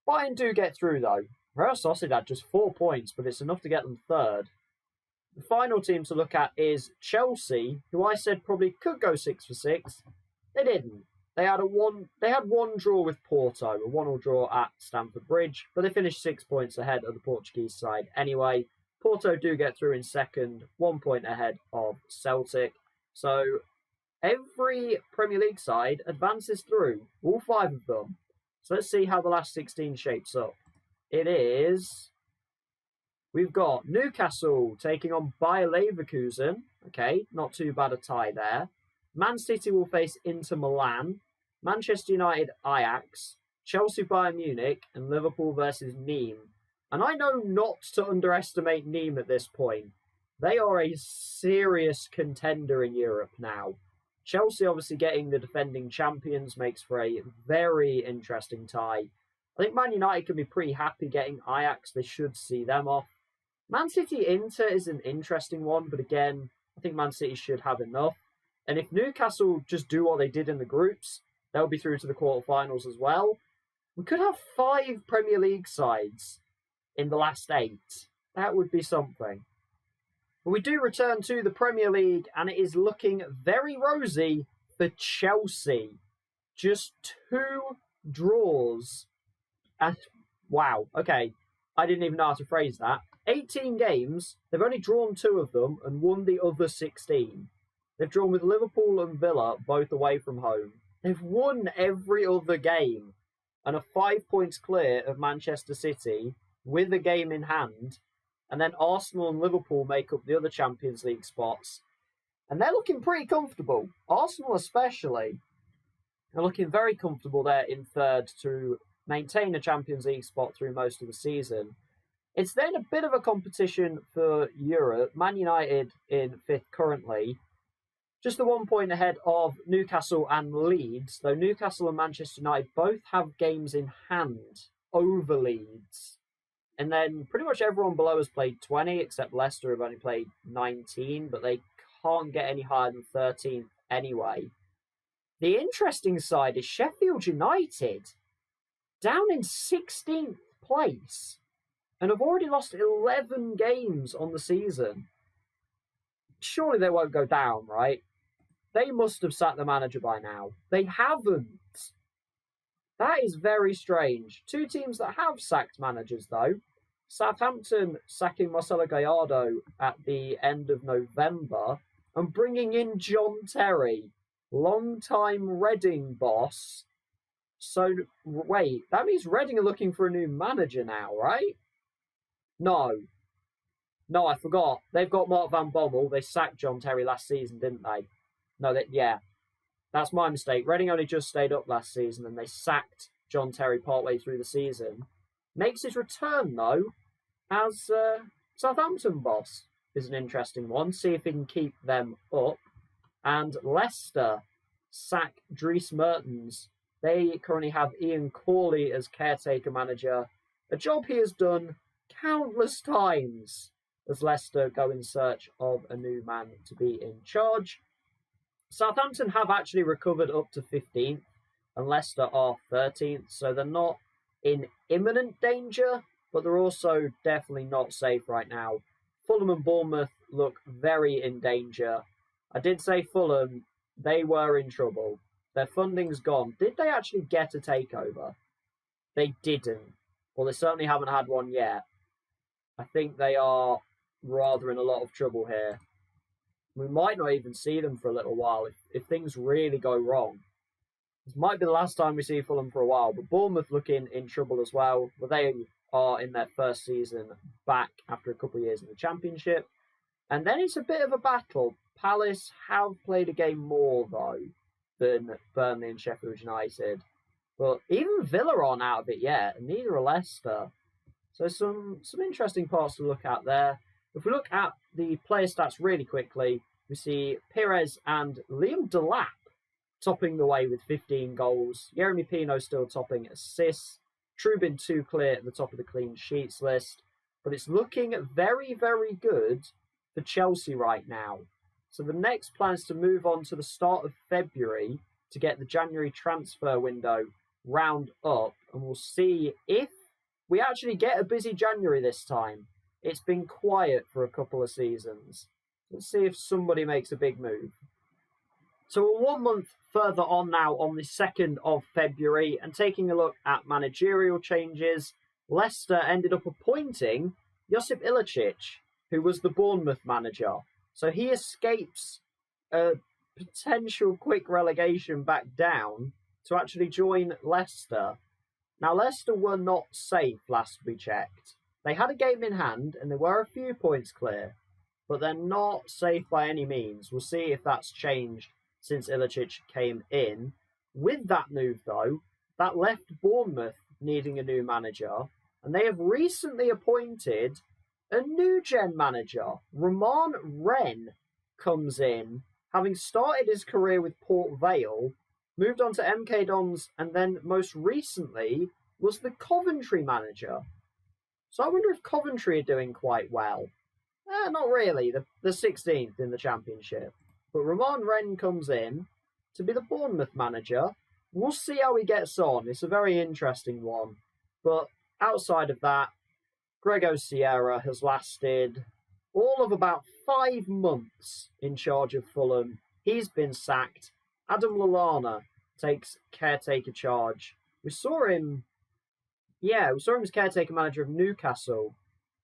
Bayern do get through, though. Real Sociedad just 4 points, but it's enough to get them third. The final team to look at is Chelsea, who I said probably could go 6 for 6. They didn't. They had one draw with Porto, a 1-1 draw at Stamford Bridge, but they finished 6 points ahead of the Portuguese side anyway. Porto do get through in second, 1 point ahead of Celtic. So every Premier League side advances through, all 5 of them. So let's see how the last 16 shapes up. We've got Newcastle taking on Bayer Leverkusen. Okay, not too bad a tie there. Man City will face Inter Milan. Manchester United, Ajax. Chelsea, Bayern Munich. And Liverpool versus Nîmes. And I know not to underestimate Nîmes at this point. They are a serious contender in Europe now. Chelsea obviously getting the defending champions makes for a very interesting tie. I think Man United can be pretty happy getting Ajax. They should see them off. Man City Inter is an interesting one, but again, I think Man City should have enough. And if Newcastle just do what they did in the groups, they'll be through to the quarterfinals as well. We could have 5 Premier League sides in the last 8. That would be something. But we do return to the Premier League, and it is looking very rosy for Chelsea. Just 2 draws. And wow, okay. I didn't even know how to phrase that. 18 games, they've only drawn 2 of them and won the other 16. They've drawn with Liverpool and Villa, both away from home. They've won every other game and are 5 points clear of Manchester City with a game in hand. And then Arsenal and Liverpool make up the other Champions League spots. And they're looking pretty comfortable. Arsenal especially are looking very comfortable there in third to maintain a Champions League spot through most of the season. It's then a bit of a competition for Europe. Man United in 5th currently. Just the 1 point ahead of Newcastle and Leeds, though Newcastle and Manchester United both have games in hand over Leeds. And then pretty much everyone below has played 20, except Leicester have only played 19, but they can't get any higher than 13th anyway. The interesting side is Sheffield United, down in 16th place, and have already lost 11 games on the season. Surely they won't go down, right? They must have sacked the manager by now. They haven't. That is very strange. 2 teams that have sacked managers, though. Southampton sacking Marcelo Gallardo at the end of November and bringing in John Terry, long-time Reading boss. So, wait, that means Reading are looking for a new manager now, right? No, I forgot. They've got Mark Van Bommel. They sacked John Terry last season, didn't they? Yeah. That's my mistake. Reading only just stayed up last season and they sacked John Terry partway through the season. Makes his return, though, as Southampton boss is an interesting one. See if he can keep them up. And Leicester sack Dries Mertens. They currently have Ian Corley as caretaker manager, a job he has done countless times as Leicester go in search of a new man to be in charge. Southampton have actually recovered up to 15th, and Leicester are 13th, so they're not in imminent danger, but they're also definitely not safe right now. Fulham and Bournemouth look very in danger. I did say Fulham, they were in trouble. Their funding's gone. Did they actually get a takeover? They didn't. Well, they certainly haven't had one yet. I think they are rather in a lot of trouble here. We might not even see them for a little while if things really go wrong. This might be the last time we see Fulham for a while, but Bournemouth looking in trouble as well. But they are in their first season back after a couple of years in the Championship. And then it's a bit of a battle. Palace have played a game more, though, than Burnley and Sheffield United. But even Villa aren't out of it yet, and neither are Leicester. So some interesting parts to look at there. If we look at the player stats really quickly, we see Pires and Liam Delap topping the way with 15 goals. Jeremy Pino still topping assists. Trubin 2 clear at the top of the clean sheets list. But it's looking very, very good for Chelsea right now. So the next plan is to move on to the start of February to get the January transfer window round up. And we'll see if we actually get a busy January this time. It's been quiet for a couple of seasons. Let's see if somebody makes a big move. So we're 1 month further on now on the 2nd of February and taking a look at managerial changes. Leicester ended up appointing Josip Ilicic, who was the Bournemouth manager. So he escapes a potential quick relegation back down to actually join Leicester. Now, Leicester were not safe last we checked. They had a game in hand and they were a few points clear, but they're not safe by any means. We'll see if that's changed since Ilicic came in. With that move, though, that left Bournemouth needing a new manager, and they have recently appointed a new-gen manager. Roman Wren comes in, having started his career with Port Vale, moved on to MK Dons, and then most recently was the Coventry manager. So I wonder if Coventry are doing quite well. Not really. They're 16th in the Championship. But Roman Wren comes in to be the Bournemouth manager. We'll see how he gets on. It's a very interesting one. But outside of that, Grego Sierra has lasted all of about 5 months in charge of Fulham. He's been sacked. Adam Lallana takes caretaker charge. We saw him as caretaker manager of Newcastle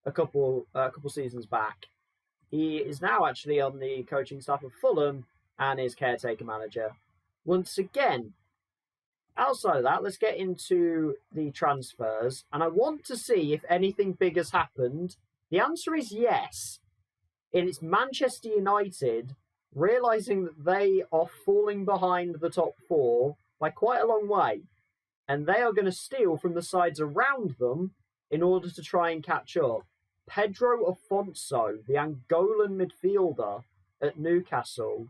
a couple seasons back. He is now actually on the coaching staff of Fulham and is caretaker manager once again. Outside of that, let's get into the transfers. And I want to see if anything big has happened. The answer is yes. It's Manchester United realising that they are falling behind the top 4 by quite a long way. And they are going to steal from the sides around them in order to try and catch up. Pedro Afonso, the Angolan midfielder at Newcastle,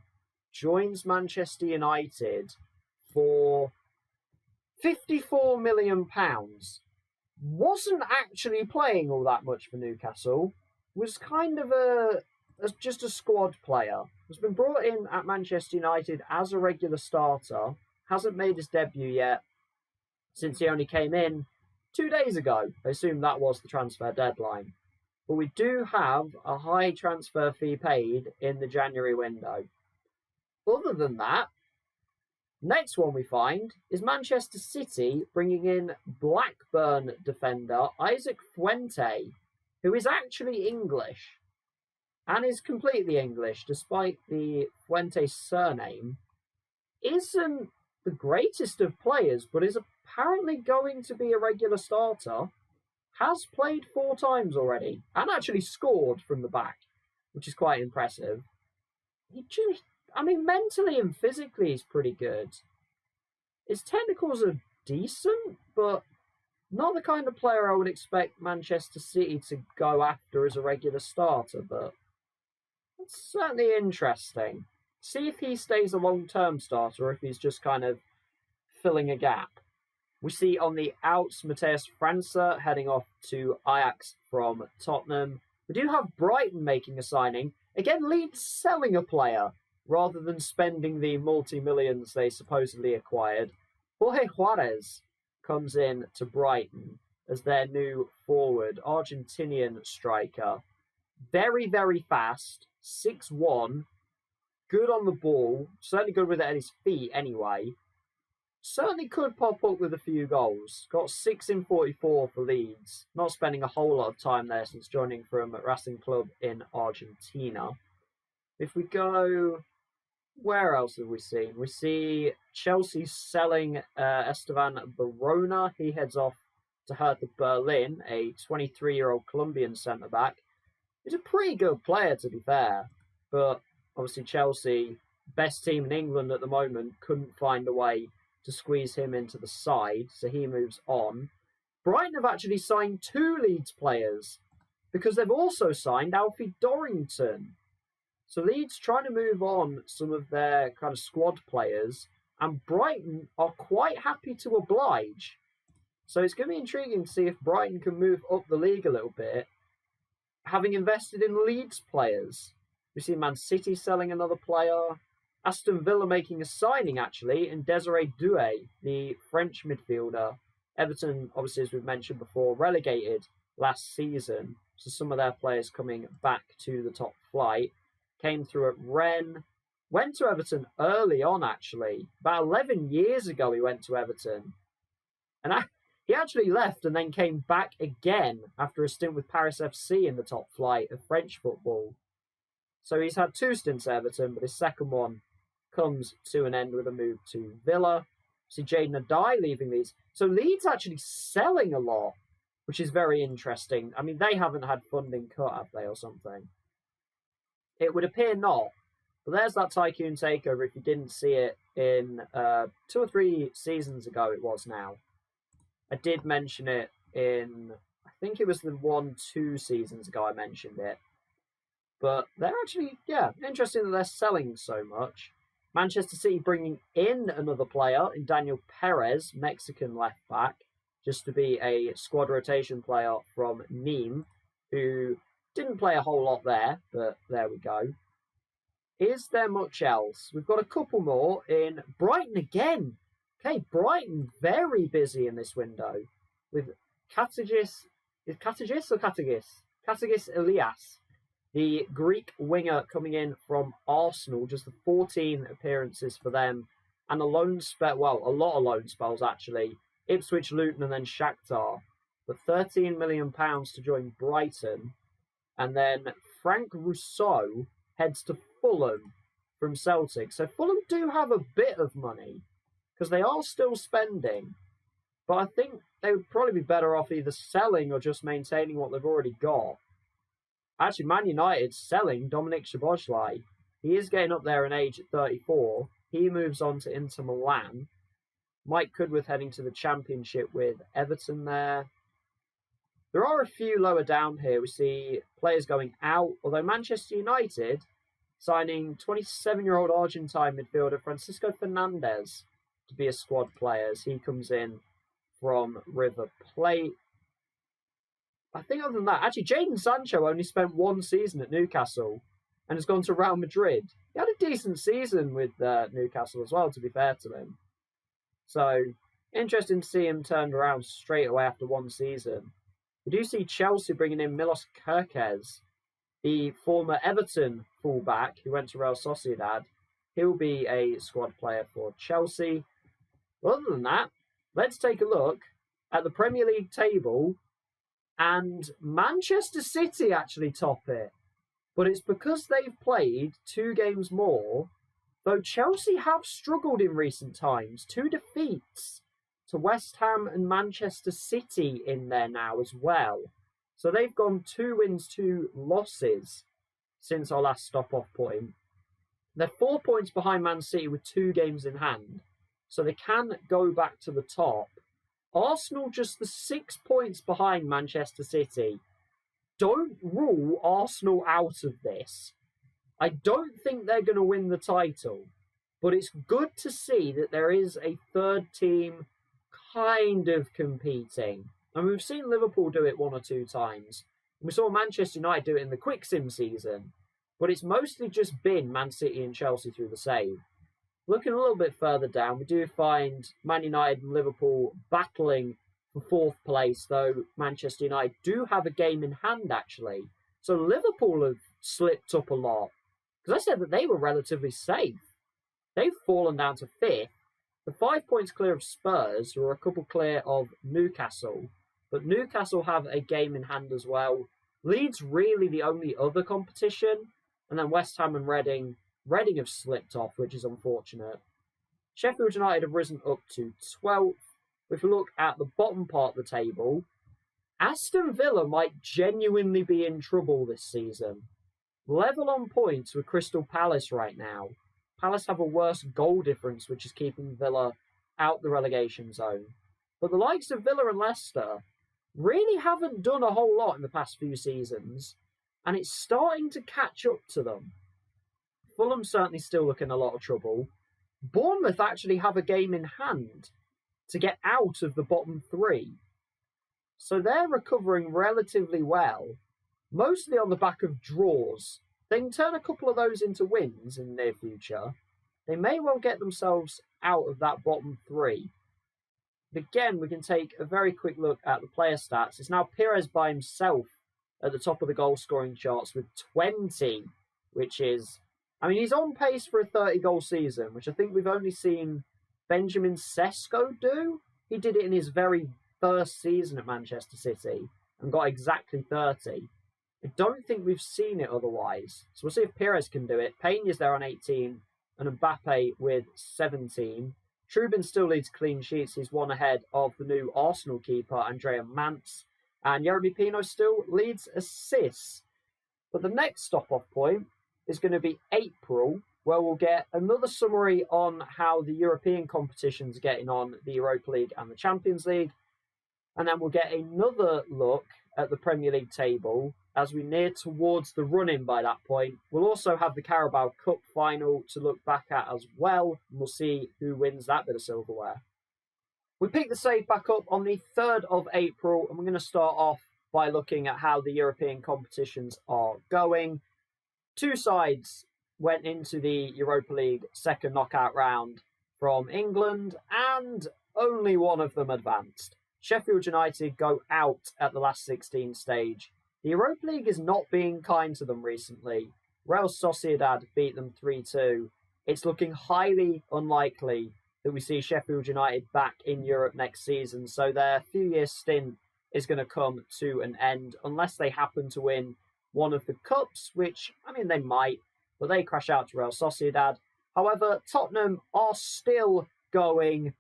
joins Manchester United for £54 million. Wasn't actually playing all that much for Newcastle. Was kind of just a squad player. Has been brought in at Manchester United as a regular starter. Hasn't made his debut yet, since he only came in 2 days ago. I assume that was the transfer deadline. But we do have a high transfer fee paid in the January window. Other than that, next one we find is Manchester City bringing in Blackburn defender Isaac Fuente, who is actually English and is completely English despite the Fuente surname. Isn't the greatest of players, but is apparently going to be a regular starter. Has played 4 times already and actually scored from the back, which is quite impressive. Mentally and physically he's pretty good. His technicals are decent, but not the kind of player I would expect Manchester City to go after as a regular starter, but it's certainly interesting. See if he stays a long-term starter or if he's just kind of filling a gap. We see on the outs Mateus França heading off to Ajax from Tottenham. We do have Brighton making a signing. Again, Leeds selling a player rather than spending the multi-millions they supposedly acquired. Jorge Juarez comes in to Brighton as their new forward, Argentinian striker. Very, very fast, 6'1", good on the ball, certainly good with it at his feet anyway. certainly could pop up with a few goals. Got 6 in 44 for Leeds. Not spending a whole lot of time there since joining from Racing Club in Argentina. If we go, where else have we seen? We see Chelsea selling Esteban Barona. He heads off to Hertha Berlin, a 23-year-old Colombian centre-back. He's a pretty good player, to be fair. But obviously Chelsea, best team in England at the moment, couldn't find a way to squeeze him into the side, so he moves on. Brighton have actually signed 2 Leeds players because they've also signed Alfie Dorrington. So Leeds trying to move on some of their kind of squad players, and Brighton are quite happy to oblige. So it's going to be intriguing to see if Brighton can move up the league a little bit, having invested in Leeds players. We see Man City selling another player. Aston Villa making a signing, actually, in Desiree Doué, the French midfielder. Everton, obviously, as we've mentioned before, relegated last season. So some of their players coming back to the top flight. Came through at Rennes. Went to Everton early on, actually. About 11 years ago he went to Everton. And he actually left and then came back again after a stint with Paris FC in the top flight of French football. So he's had 2 stints at Everton, but his second one comes to an end with a move to Villa. See Jaden Adai leaving Leeds. So Leeds actually selling a lot, which is very interesting. I mean, they haven't had funding cut, have they, or something? It would appear not. But there's that Tycoon takeover if you didn't see it in 2 or 3 seasons ago it was now. I did mention it in, I think it was the 1-2 seasons ago I mentioned it. But they're actually, interesting that they're selling so much. Manchester City bringing in another player in Daniel Perez, Mexican left-back, just to be a squad rotation player from Nîmes, who didn't play a whole lot there, but there we go. Is there much else? We've got a couple more in Brighton again. Okay, Brighton very busy in this window with Katagis or Katagis? Katagis Elias, the Greek winger coming in from Arsenal, just the 14 appearances for them, and a loan spell, well, a lot of loan spells actually. Ipswich, Luton, and then Shakhtar, for £13 million to join Brighton. And then Frank Rousseau heads to Fulham from Celtic. So Fulham do have a bit of money, because they are still spending. But I think they would probably be better off either selling or just maintaining what they've already got. Actually, Man United selling Dominic Szoboszlai. He is getting up there in age at 34. He moves on to Inter Milan. Mike Cudworth heading to the Championship with Everton there. There are a few lower down here. We see players going out, although Manchester United signing 27-year-old Argentine midfielder Francisco Fernandez to be a squad player as he comes in from River Plate. I think other than that, actually, Jadon Sancho only spent 1 season at Newcastle and has gone to Real Madrid. He had a decent season with Newcastle as well, to be fair to him. So, interesting to see him turned around straight away after 1 season. We do see Chelsea bringing in Milos Kerkez, the former Everton fullback who went to Real Sociedad. He'll be a squad player for Chelsea. Other than that, let's take a look at the Premier League table. And Manchester City actually top it. But it's because they've played 2 games more, though Chelsea have struggled in recent times. 2 defeats to West Ham and Manchester City in there now as well. So they've gone 2 wins, 2 losses since our last stop-off point. They're 4 points behind Man City with 2 games in hand. So they can go back to the top. Arsenal just the 6 points behind Manchester City. Don't rule Arsenal out of this. I don't think they're going to win the title, but it's good to see that there is a third team kind of competing. And we've seen Liverpool do it 1 or 2 times. We saw Manchester United do it in the Quick Sim season, but it's mostly just been Man City and Chelsea through the save. Looking a little bit further down, we do find Man United and Liverpool battling for 4th place, though Manchester United do have a game in hand, actually. So Liverpool have slipped up a lot, because I said that they were relatively safe. They've fallen down to 5th, The 5 points clear of Spurs, who are a couple clear of Newcastle, but Newcastle have a game in hand as well. Leeds really the only other competition, and then West Ham and Reading. Reading have slipped off, which is unfortunate. Sheffield United have risen up to 12th. If we look at the bottom part of the table, Aston Villa might genuinely be in trouble this season. Level on points with Crystal Palace right now. Palace have a worse goal difference, which is keeping Villa out the relegation zone. But the likes of Villa and Leicester really haven't done a whole lot in the past few seasons, and it's starting to catch up to them. Fulham certainly still look in a lot of trouble. Bournemouth actually have a game in hand to get out of the bottom 3. So they're recovering relatively well, mostly on the back of draws. They can turn a couple of those into wins in the near future. They may well get themselves out of that bottom 3. But again, we can take a very quick look at the player stats. It's now Pires by himself at the top of the goal scoring charts with 20, which is, he's on pace for a 30-goal season, which I think we've only seen Benjamin Sesko do. He did it in his very first season at Manchester City and got exactly 30. I don't think we've seen it otherwise. So we'll see if Pires can do it. Peña's there on 18 and Mbappe with 17. Trubin still leads clean sheets. He's one ahead of the new Arsenal keeper, Andrea Mance. And Yeremy Pino still leads assists. But the next stop-off point is going to be April, where we'll get another summary on how the European competitions are getting on, the Europa League and the Champions League. And then we'll get another look at the Premier League table as we near towards the run-in by that point. We'll also have the Carabao Cup final to look back at as well, and we'll see who wins that bit of silverware. We pick the save back up on the 3rd of April, and we're going to start off by looking at how the European competitions are going. 2 sides went into the Europa League second knockout round from England, and only one of them advanced. Sheffield United go out at the last 16 stage. The Europa League is not being kind to them recently. Real Sociedad beat them 3-2. It's looking highly unlikely that we see Sheffield United back in Europe next season, so their few-year stint is going to come to an end unless they happen to win one of the cups, which, they might, but they crash out to Real Sociedad. However, Tottenham are still going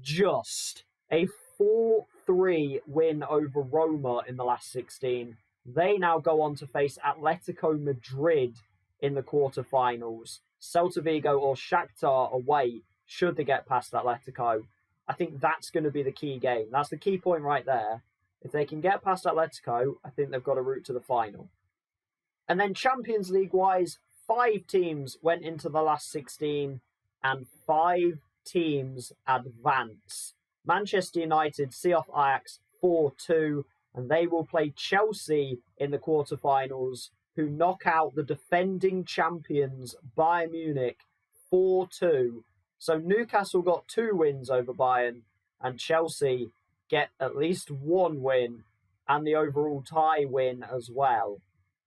just a 4-3 win over Roma in the last 16. They now go on to face Atletico Madrid in the quarterfinals. Celta Vigo or Shakhtar away, should they get past Atletico. I think that's going to be the key game. That's the key point right there. If they can get past Atletico, I think they've got a route to the final. And then Champions League-wise, 5 teams went into the last 16 and 5 teams advance. Manchester United see off Ajax 4-2, and they will play Chelsea in the quarterfinals, who knock out the defending champions Bayern Munich 4-2. So Newcastle got 2 wins over Bayern, and Chelsea get at least 1 win, and the overall tie win as well.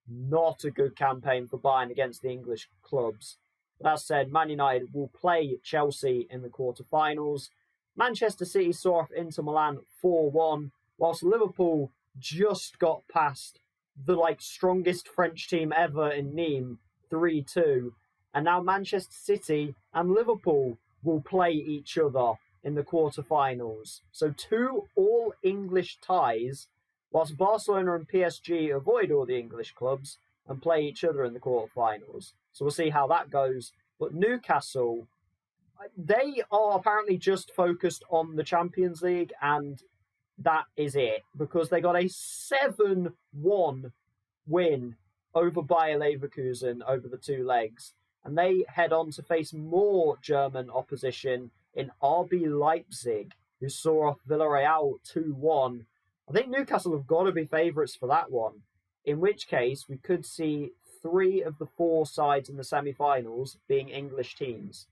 Not a good campaign for Bayern against the English clubs. That said, Man United will play Chelsea in the quarterfinals. Manchester City saw off Inter Milan 4-1, whilst Liverpool just got past the strongest French team ever in Nîmes 3-2. And now Manchester City and Liverpool will play each other in the quarterfinals. So 2 all-English ties, whilst Barcelona and PSG avoid all the English clubs and play each other in the quarterfinals. So we'll see how that goes. But Newcastle, they are apparently just focused on the Champions League, and that is it, because they got a 7-1 win over Bayer Leverkusen over the 2 legs, and they head on to face more German opposition in RB Leipzig, who saw off Villarreal 2-1. I think Newcastle have got to be favourites for that one, in which case we could see 3 of the 4 sides in the semi-finals being English teams.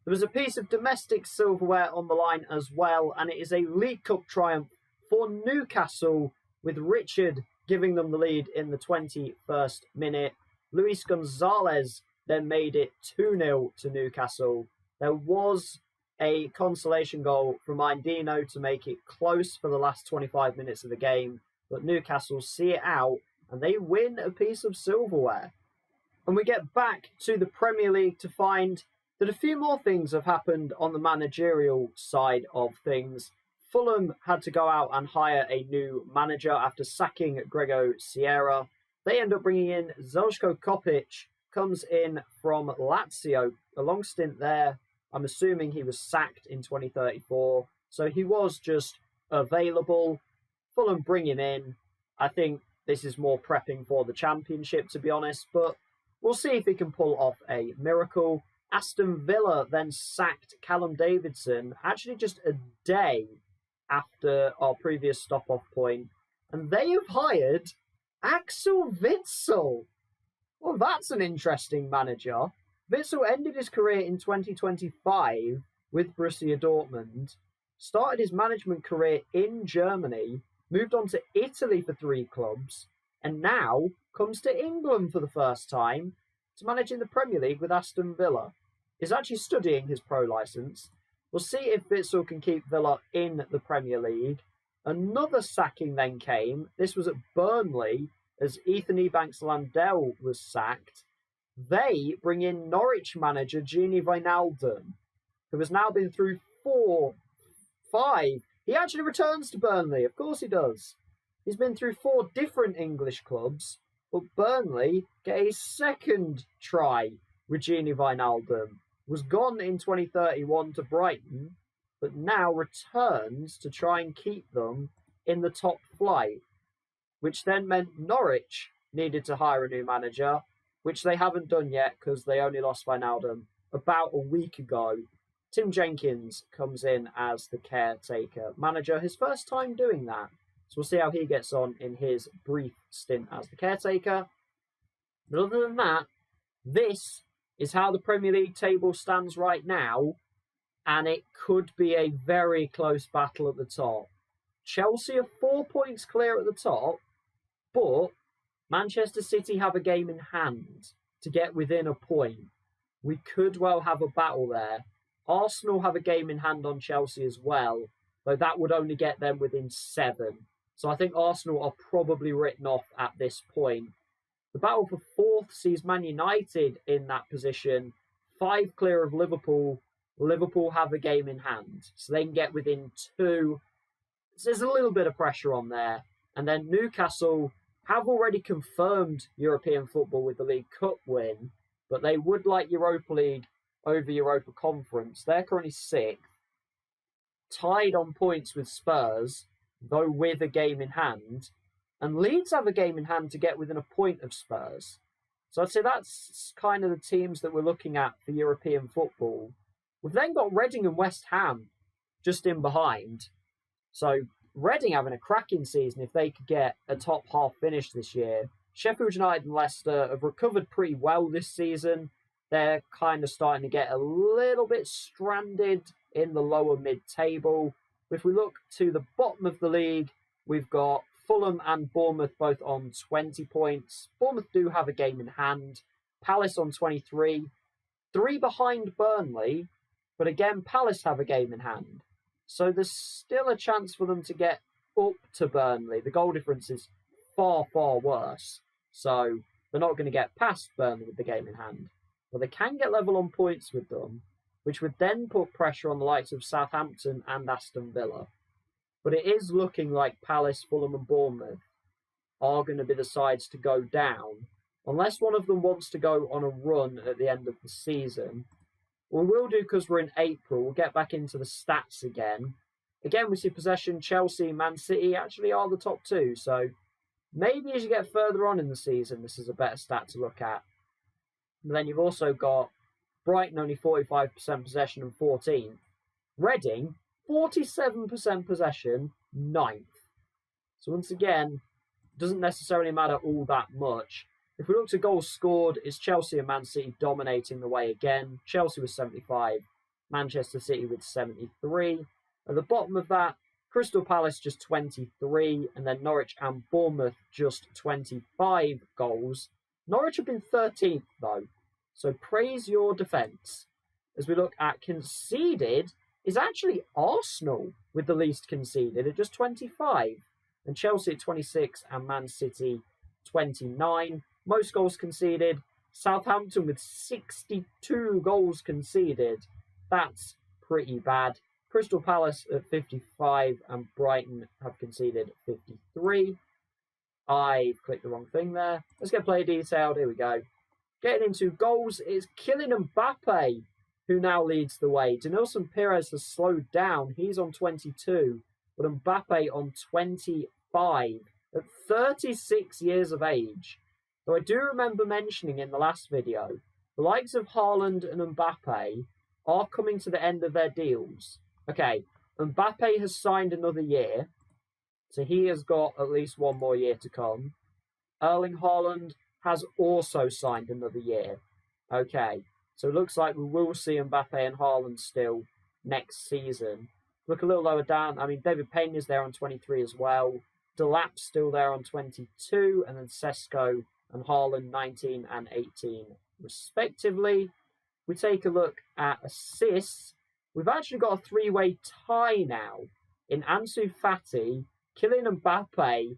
There was a piece of domestic silverware on the line as well, and it is a League Cup triumph for Newcastle, with Richard giving them the lead in the 21st minute. Luis Gonzalez then made it 2-0 to Newcastle. There was a consolation goal from Indino to make it close for the last 25 minutes of the game, but Newcastle see it out and they win a piece of silverware. And we get back to the Premier League to find that a few more things have happened on the managerial side of things. Fulham had to go out and hire a new manager after sacking Grego Sierra. They end up bringing in Zeljko Kopic, comes in from Lazio, a long stint there. I'm assuming he was sacked in 2034, so he was just available. Fulham bring him in. I think this is more prepping for the Championship, to be honest, but we'll see if he can pull off a miracle. Aston Villa then sacked Callum Davidson, actually just a day after our previous stop-off point, and they have hired Axel Witsel. Well, that's an interesting manager. Witsel ended his career in 2025 with Borussia Dortmund, started his management career in Germany, moved on to Italy for 3 clubs, and now comes to England for the first time to manage in the Premier League with Aston Villa. He's actually studying his pro licence. We'll see if Witsel can keep Villa in the Premier League. Another sacking then came. This was at Burnley, as Ethan Ebanks-Landell was sacked. They bring in Norwich manager Gini Wijnaldum, who has now been through 5. He actually returns to Burnley. Of course he does. He's been through 4 different English clubs, but Burnley get a second try with Gini Wijnaldum. Was gone in 2031 to Brighton, but now returns to try and keep them in the top flight, which then meant Norwich needed to hire a new manager, which they haven't done yet because they only lost Wijnaldum about a week ago. Tim Jenkins comes in as the caretaker manager, his first time doing that. So we'll see how he gets on in his brief stint as the caretaker. But other than that, this is how the Premier League table stands right now, and it could be a very close battle at the top. Chelsea are 4 points clear at the top, but Manchester City have a game in hand to get within a point. We could well have a battle there. Arsenal have a game in hand on Chelsea as well, though that would only get them within 7. So I think Arsenal are probably written off at this point. The battle for 4th sees Man United in that position, 5 clear of Liverpool. Liverpool have a game in hand, so they can get within 2. So there's a little bit of pressure on there. And then Newcastle have already confirmed European football with the League Cup win, but they would like Europa League over Europa Conference. They're currently 6th, tied on points with Spurs, though with a game in hand. And Leeds have a game in hand to get within a point of Spurs. So I'd say that's kind of the teams that we're looking at for European football. We've then got Reading and West Ham just in behind. So Reading having a cracking season if they could get a top half finish this year. Sheffield United and Leicester have recovered pretty well this season. They're kind of starting to get a little bit stranded in the lower mid-table. If we look to the bottom of the league, we've got Fulham and Bournemouth both on 20 points. Bournemouth do have a game in hand. Palace on 23. 3 behind Burnley, but again, Palace have a game in hand. So there's still a chance for them to get up to Burnley. The goal difference is far, far worse. So they're not going to get past Burnley with the game in hand. But they can get level on points with them, which would then put pressure on the likes of Southampton and Aston Villa. But it is looking like Palace, Fulham and Bournemouth are going to be the sides to go down, unless one of them wants to go on a run at the end of the season. We will do because we're in April. We'll get back into the stats again. Again, we see possession, Chelsea, Man City actually are the top 2. So maybe as you get further on in the season, this is a better stat to look at. And then you've also got Brighton only 45% possession and 14th. Reading, 47% possession, 9th. So once again, doesn't necessarily matter all that much. If we look to goals scored, it's Chelsea and Man City dominating the way again. Chelsea with 75, Manchester City with 73. At the bottom of that, Crystal Palace just 23, and then Norwich and Bournemouth just 25 goals. Norwich have been 13th though, so praise your defence. As we look at conceded, is actually Arsenal with the least conceded at just 25, and Chelsea at 26 and Man City 29. Most goals conceded, Southampton with 62 goals conceded. That's pretty bad. Crystal Palace at 55 and Brighton have conceded 53. I've clicked the wrong thing there. Let's get player detailed. Here we go. Getting into goals is Kylian Mbappe, who now leads the way. Denilson Perez has slowed down. He's on 22, but Mbappe on 25 at 36 years of age. Though I do remember mentioning in the last video, the likes of Haaland and Mbappe are coming to the end of their deals. Okay, Mbappe has signed another year, so he has got at least one more year to come. Erling Haaland has also signed another year. Okay, so it looks like we will see Mbappe and Haaland still next season. Look a little lower down. I mean, David Peña's there on 23 as well. Delap's still there on 22, and then Sesko and Haaland 19 and 18 respectively. We take a look at assists. We've actually got a three-way tie now in Ansu Fati, Kylian Mbappe,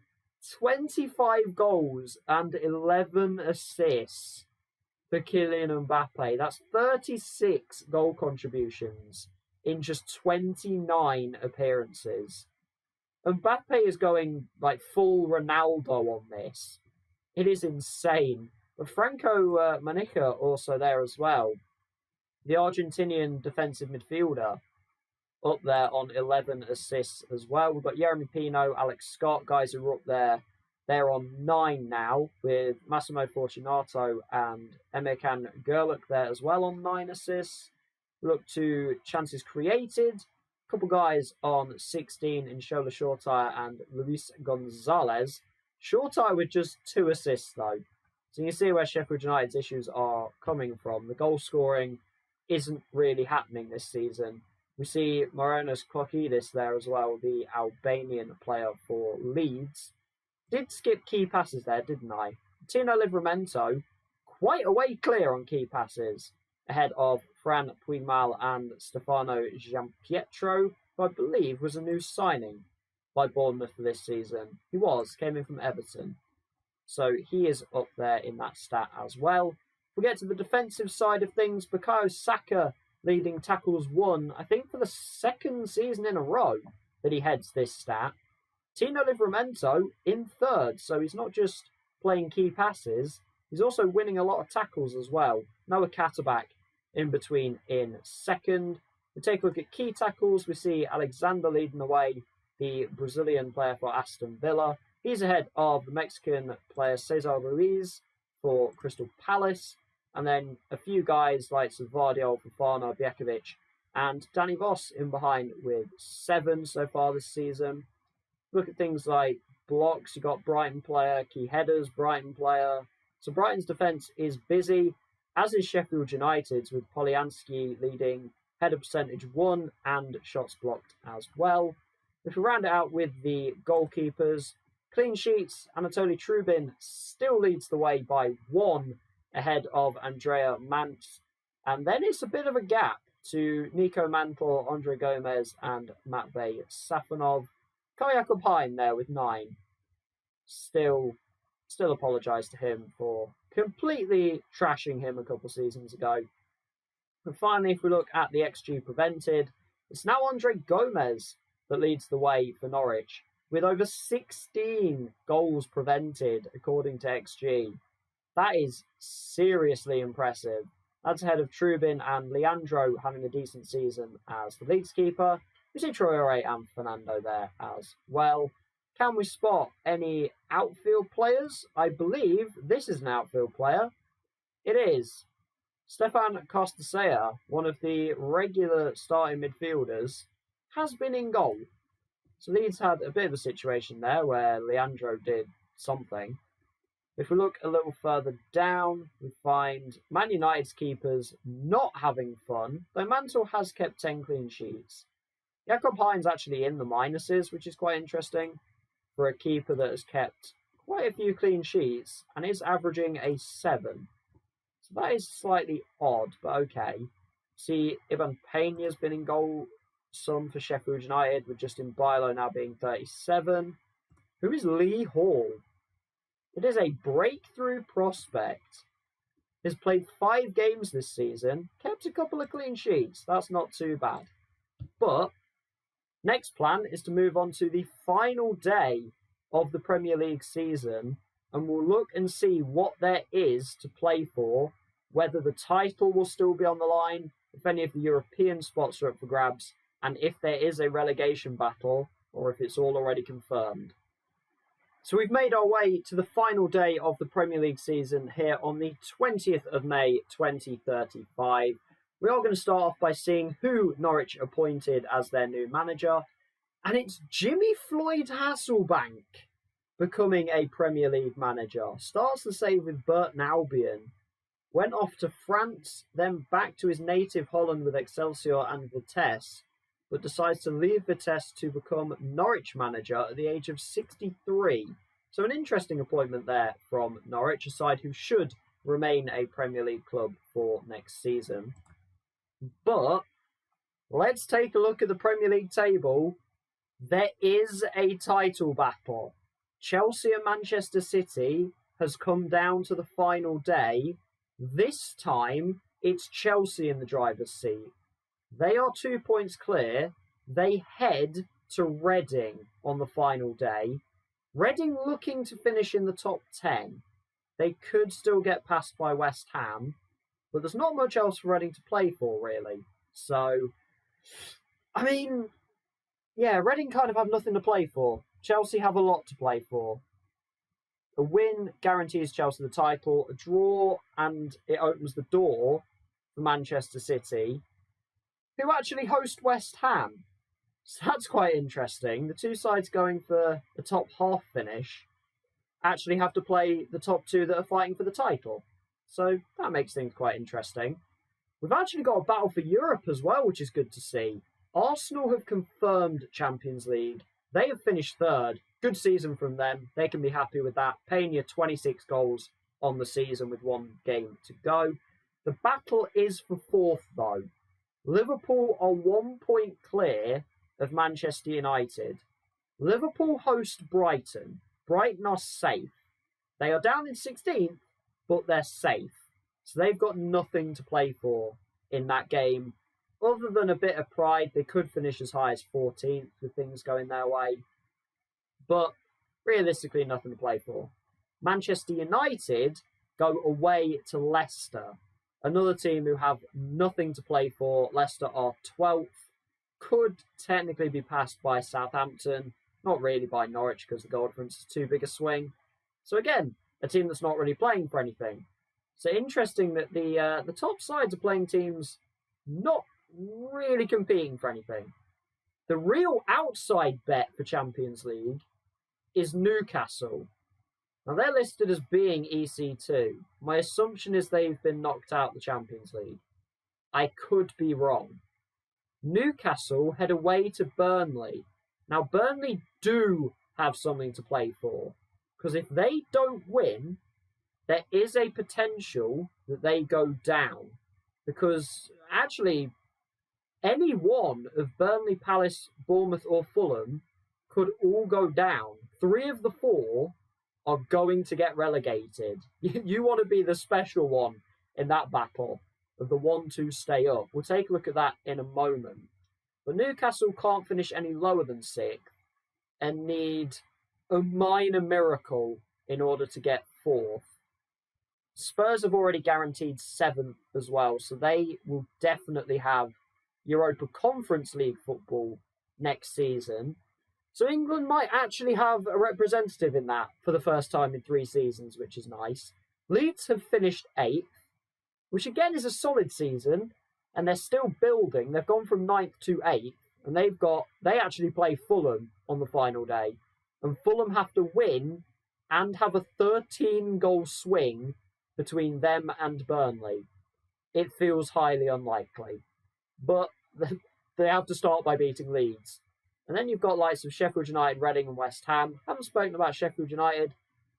25 goals and 11 assists for Kylian Mbappe. That's 36 goal contributions in just 29 appearances. Mbappe is going like full Ronaldo on this. It is insane. But Franco Manica also there as well. The Argentinian defensive midfielder up there on 11 assists as well. We've got Jeremy Pino, Alex Scott, guys who are up there. They're on 9 now, with Massimo Fortunato and Emirkan Gürlük there as well on 9 assists. We look to chances created. A couple guys on 16 in Shola Shortire and Luis Gonzalez. Shortire with just 2 assists though. So you can see where Sheffield United's issues are coming from. The goal scoring isn't really happening this season. We see Moronas Klokidis there as well, the Albanian player for Leeds. Did skip key passes there, didn't I? Tino Livramento, quite away clear on key passes, ahead of Fran Puigmal and Stefano Giampietro, who I believe was a new signing by Bournemouth for this season. He came in from Everton. So he is up there in that stat as well. We get to the defensive side of things. Bukayo Saka leading tackles won, I think for the second season in a row that he heads this stat. Tino Livramento in third, so he's not just playing key passes, he's also winning a lot of tackles as well. Noah Katterback in between in second. We take a look at key tackles. We see Alexander leading the way, the Brazilian player for Aston Villa. He's ahead of the Mexican player Cesar Ruiz for Crystal Palace. And then a few guys like Vardio, Fofana, Bjekovic, and Danny Voss in behind with 7 so far this season. Look at things like blocks. You've got Brighton player, key headers, Brighton player. So Brighton's defence is busy, as is Sheffield United's, with Polyansky leading header percentage 1 and shots blocked as well. If we round it out with the goalkeepers, clean sheets, Anatoly Trubin still leads the way by 1 ahead of Andrea Mantz. And then it's a bit of a gap to Nico Mantle, Andre Gomez, and Matvey Safonov. Jakob Hein there with 9. Still apologise to him for completely trashing him a couple seasons ago. And finally, if we look at the XG prevented, it's now Andre Gomez that leads the way for Norwich, with over 16 goals prevented according to XG. That is seriously impressive. That's ahead of Trubin and Leandro having a decent season as the league's keeper. We see Traore and Fernando there as well. Can we spot any outfield players? I believe this is an outfield player. It is. Stefan Costasea, one of the regular starting midfielders, has been in goal. So Leeds had a bit of a situation there where Leandro did something. If we look a little further down, we find Man United's keepers not having fun, though Mantle has kept 10 clean sheets. Jakob Hein's actually in the minuses, which is quite interesting for a keeper that has kept quite a few clean sheets and is averaging a 7. So that is slightly odd, but okay. See, Ivan Peña's been in goal some for Sheffield United, with Justin Bilo now being 37. Who is Lee Hall? It is a breakthrough prospect. He's played 5 games this season, kept a couple of clean sheets. That's not too bad. But next plan is to move on to the final day of the Premier League season, and we'll look and see what there is to play for, whether the title will still be on the line, if any of the European spots are up for grabs, and if there is a relegation battle, or if it's all already confirmed. So we've made our way to the final day of the Premier League season here on the 20th of May 2035. We are going to start off by seeing who Norwich appointed as their new manager, and it's Jimmy Floyd Hasselbank becoming a Premier League manager. Starts the save with Burton Albion, went off to France, then back to his native Holland with Excelsior and Vitesse, but decides to leave Vitesse to become Norwich manager at the age of 63. So an interesting appointment there from Norwich, a side who should remain a Premier League club for next season. But let's take a look at the Premier League table. There is a title battle. Chelsea and Manchester City has come down to the final day. This time, it's Chelsea in the driver's seat. They are 2 points clear. They head to Reading on the final day. Reading looking to finish in the top 10. They could still get passed by West Ham, but there's not much else for Reading to play for, really. So, I mean, yeah, Reading kind of have nothing to play for. Chelsea have a lot to play for. A win guarantees Chelsea the title. A draw, and it opens the door for Manchester City, who actually host West Ham. So that's quite interesting. The two sides going for the top half finish actually have to play the top 2 that are fighting for the title. So that makes things quite interesting. We've actually got a battle for Europe as well, which is good to see. Arsenal have confirmed Champions League. They have finished 3rd. Good season from them. They can be happy with that. Payne 26 goals on the season with 1 game to go. The battle is for 4th, though. Liverpool are 1 point clear of Manchester United. Liverpool host Brighton. Brighton are safe. They are down in 16th, but they're safe. So they've got nothing to play for in that game. Other than a bit of pride, they could finish as high as 14th with things going their way. But realistically, nothing to play for. Manchester United go away to Leicester. Another team who have nothing to play for. Leicester are 12th. Could technically be passed by Southampton. Not really by Norwich because the goal difference is too big a swing. So again, a team that's not really playing for anything. So interesting that the top sides are playing teams not really competing for anything. The real outside bet for Champions League is Newcastle. Now they're listed as being EC2. My assumption is they've been knocked out of the Champions League. I could be wrong. Newcastle head away to Burnley. Now Burnley do have something to play for, because if they don't win, there is a potential that they go down. Because actually, any one of Burnley, Palace, Bournemouth or Fulham could all go down. 3 of the 4 are going to get relegated. You want to be the special one in that battle of the 1 to stay up. We'll take a look at that in a moment. But Newcastle can't finish any lower than 6th and need a minor miracle in order to get 4th. Spurs have already guaranteed 7th as well, so they will definitely have Europa Conference League football next season. So England might actually have a representative in that for the first time in 3 seasons, which is nice. Leeds have finished 8th, which again is a solid season, and they're still building. They've gone from 9th to 8th, and they actually play Fulham on the final day. And Fulham have to win and have a 13-goal swing between them and Burnley. It feels highly unlikely. But they have to start by beating Leeds. And then you've got likes of Sheffield United, Reading and West Ham. Haven't spoken about Sheffield United.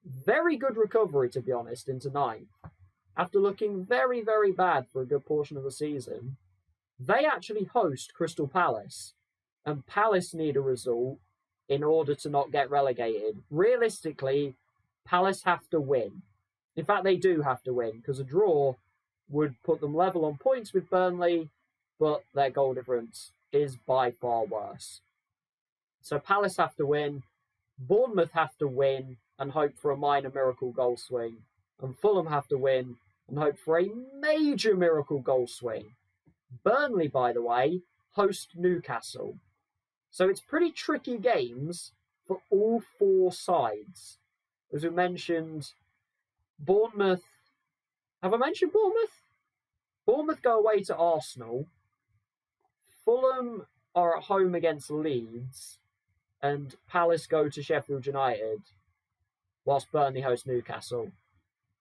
Very good recovery, to be honest, into 9th. After looking very, very bad for a good portion of the season, they actually host Crystal Palace. and Palace need a result in order to not get relegated. Realistically, Palace have to win. In fact, they do have to win, because a draw would put them level on points with Burnley, but their goal difference is by far worse. So Palace have to win, Bournemouth have to win and hope for a minor miracle goal swing, and Fulham have to win and hope for a major miracle goal swing. Burnley, by the way, host Newcastle. So it's pretty tricky games for all four sides. As we mentioned, Bournemouth... Have I mentioned Bournemouth? Bournemouth go away to Arsenal. Fulham are at home against Leeds. And Palace go to Sheffield United, whilst Burnley host Newcastle.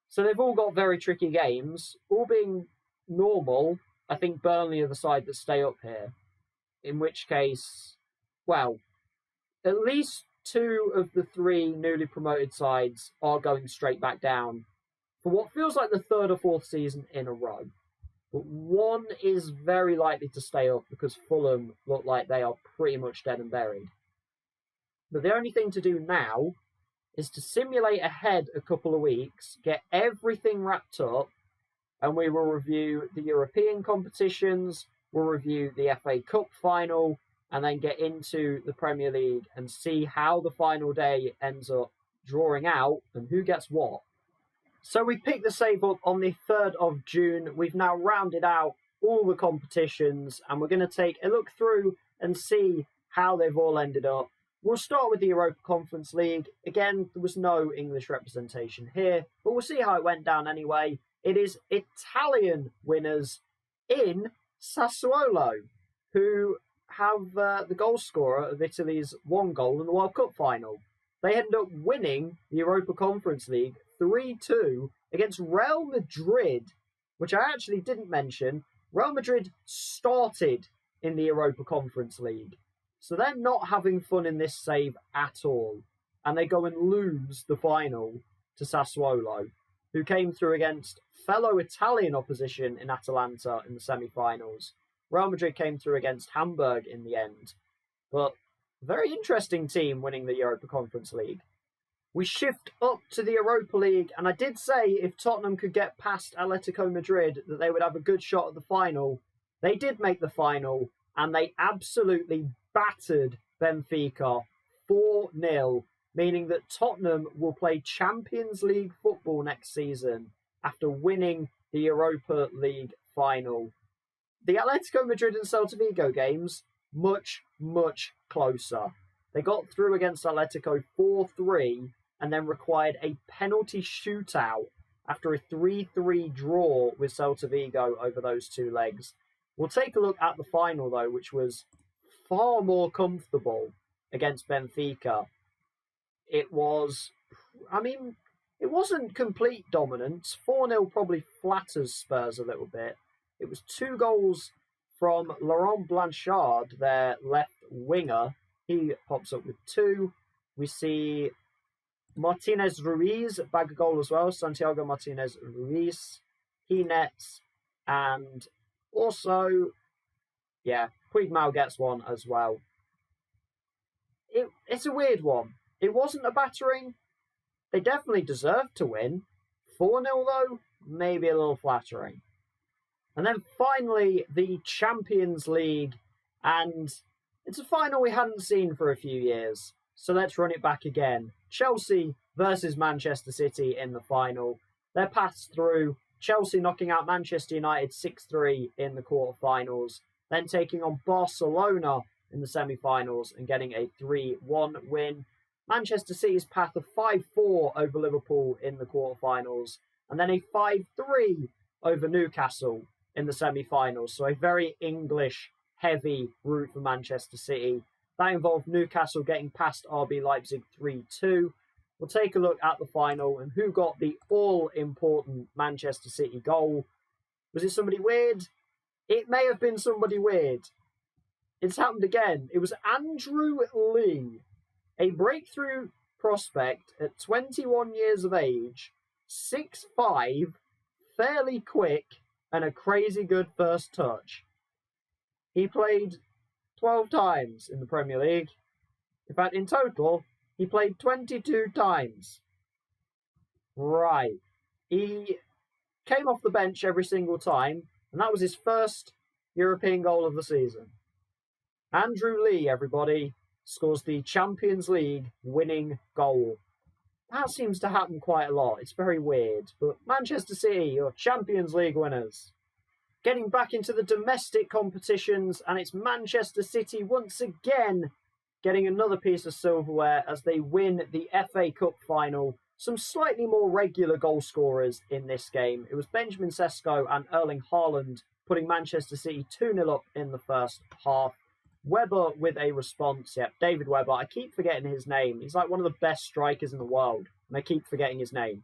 So they've all got very tricky games. All being normal, I think Burnley are the side that stay up here. In which case, well, at least two of the three newly promoted sides are going straight back down for what feels like the third or fourth season in a row. But one is very likely to stay up because Fulham look like they are pretty much dead and buried. But the only thing to do now is to simulate ahead a couple of weeks, get everything wrapped up, and we will review the European competitions, we'll review the FA Cup final, and then get into the Premier League and see how the final day ends up drawing out and who gets what. So we picked the save up on the 3rd of June. We've now rounded out all the competitions, and we're going to take a look through and see how they've all ended up. We'll start with the Europa Conference League. Again, there was no English representation here, but we'll see how it went down anyway. It is Italian winners in Sassuolo, who have the goal scorer of Italy's one goal in the World Cup final. They ended up winning the Europa Conference League 3-2 against Real Madrid, which I actually didn't mention. Real Madrid started in the Europa Conference League. So they're not having fun in this save at all. And they go and lose the final to Sassuolo, who came through against fellow Italian opposition in Atalanta in the semi-finals. Real Madrid came through against Hamburg in the end. But very interesting team winning the Europa Conference League. We shift up to the Europa League, and I did say if Tottenham could get past Atletico Madrid that they would have a good shot at the final. They did make the final, and they absolutely battered Benfica 4-0, meaning that Tottenham will play Champions League football next season after winning the Europa League final. The Atletico Madrid and Celta Vigo games, much, much closer. They got through against Atletico 4-3 and then required a penalty shootout after a 3-3 draw with Celta Vigo over those two legs. We'll take a look at the final, though, which was far more comfortable against Benfica. It was, it wasn't complete dominance. 4-0 probably flatters Spurs a little bit. It was 2 goals from Laurent Blanchard, their left winger. He pops up with 2. We see Martinez Ruiz bag a goal as well. Santiago Martinez Ruiz. He nets. And also, Puigdemont gets one as well. It's a weird one. It wasn't a battering. They definitely deserved to win. 4-0 though, maybe a little flattering. And then finally, the Champions League. And it's a final we hadn't seen for a few years. So let's run it back again. Chelsea versus Manchester City in the final. They're passed through. Chelsea knocking out Manchester United 6-3 in the quarterfinals. Then taking on Barcelona in the semi-finals and getting a 3-1 win. Manchester City's path of 5-4 over Liverpool in the quarterfinals. And then a 5-3 over Newcastle in the semi-finals. So a very English-heavy route for Manchester City. That involved Newcastle getting past RB Leipzig 3-2. We'll take a look at the final and who got the all-important Manchester City goal. Was it somebody weird? It may have been somebody weird. It's happened again. It was Andrew Lee, a breakthrough prospect at 21 years of age, 6'5", fairly quick, and a crazy good first touch. He played 12 times in the Premier League. In fact, in total, he played 22 times. Right. He came off the bench every single time, and that was his first European goal of the season. Andrew Lee, everybody, scores the Champions League winning goal. That seems to happen quite a lot. It's very weird. But Manchester City, your Champions League winners. Getting back into the domestic competitions, and it's Manchester City once again getting another piece of silverware as they win the FA Cup final. Some slightly more regular goal scorers in this game. It was Benjamin Sesko and Erling Haaland putting Manchester City 2-0 up in the first half. Webber with a response. Yep, David Webber. I keep forgetting his name. He's like one of the best strikers in the world, and I keep forgetting his name.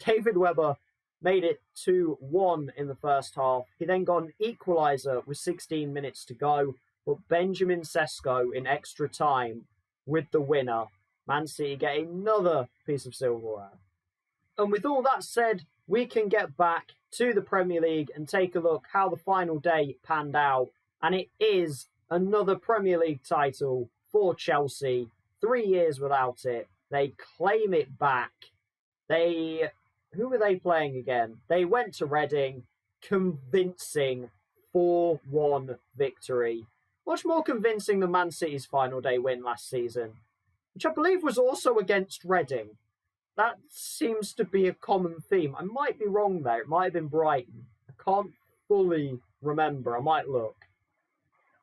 David Webber made it 2-1 in the first half. He then got an equaliser with 16 minutes to go, but Benjamin Sesko in extra time with the winner. Man City get another piece of silverware. And with all that said, we can get back to the Premier League and take a look how the final day panned out. And it is another Premier League title for Chelsea. 3 years without it. They claim it back. Who were they playing again? They went to Reading, convincing 4-1 victory. Much more convincing than Man City's final day win last season, which I believe was also against Reading. That seems to be a common theme. I might be wrong there. It might have been Brighton. I can't fully remember. I might look.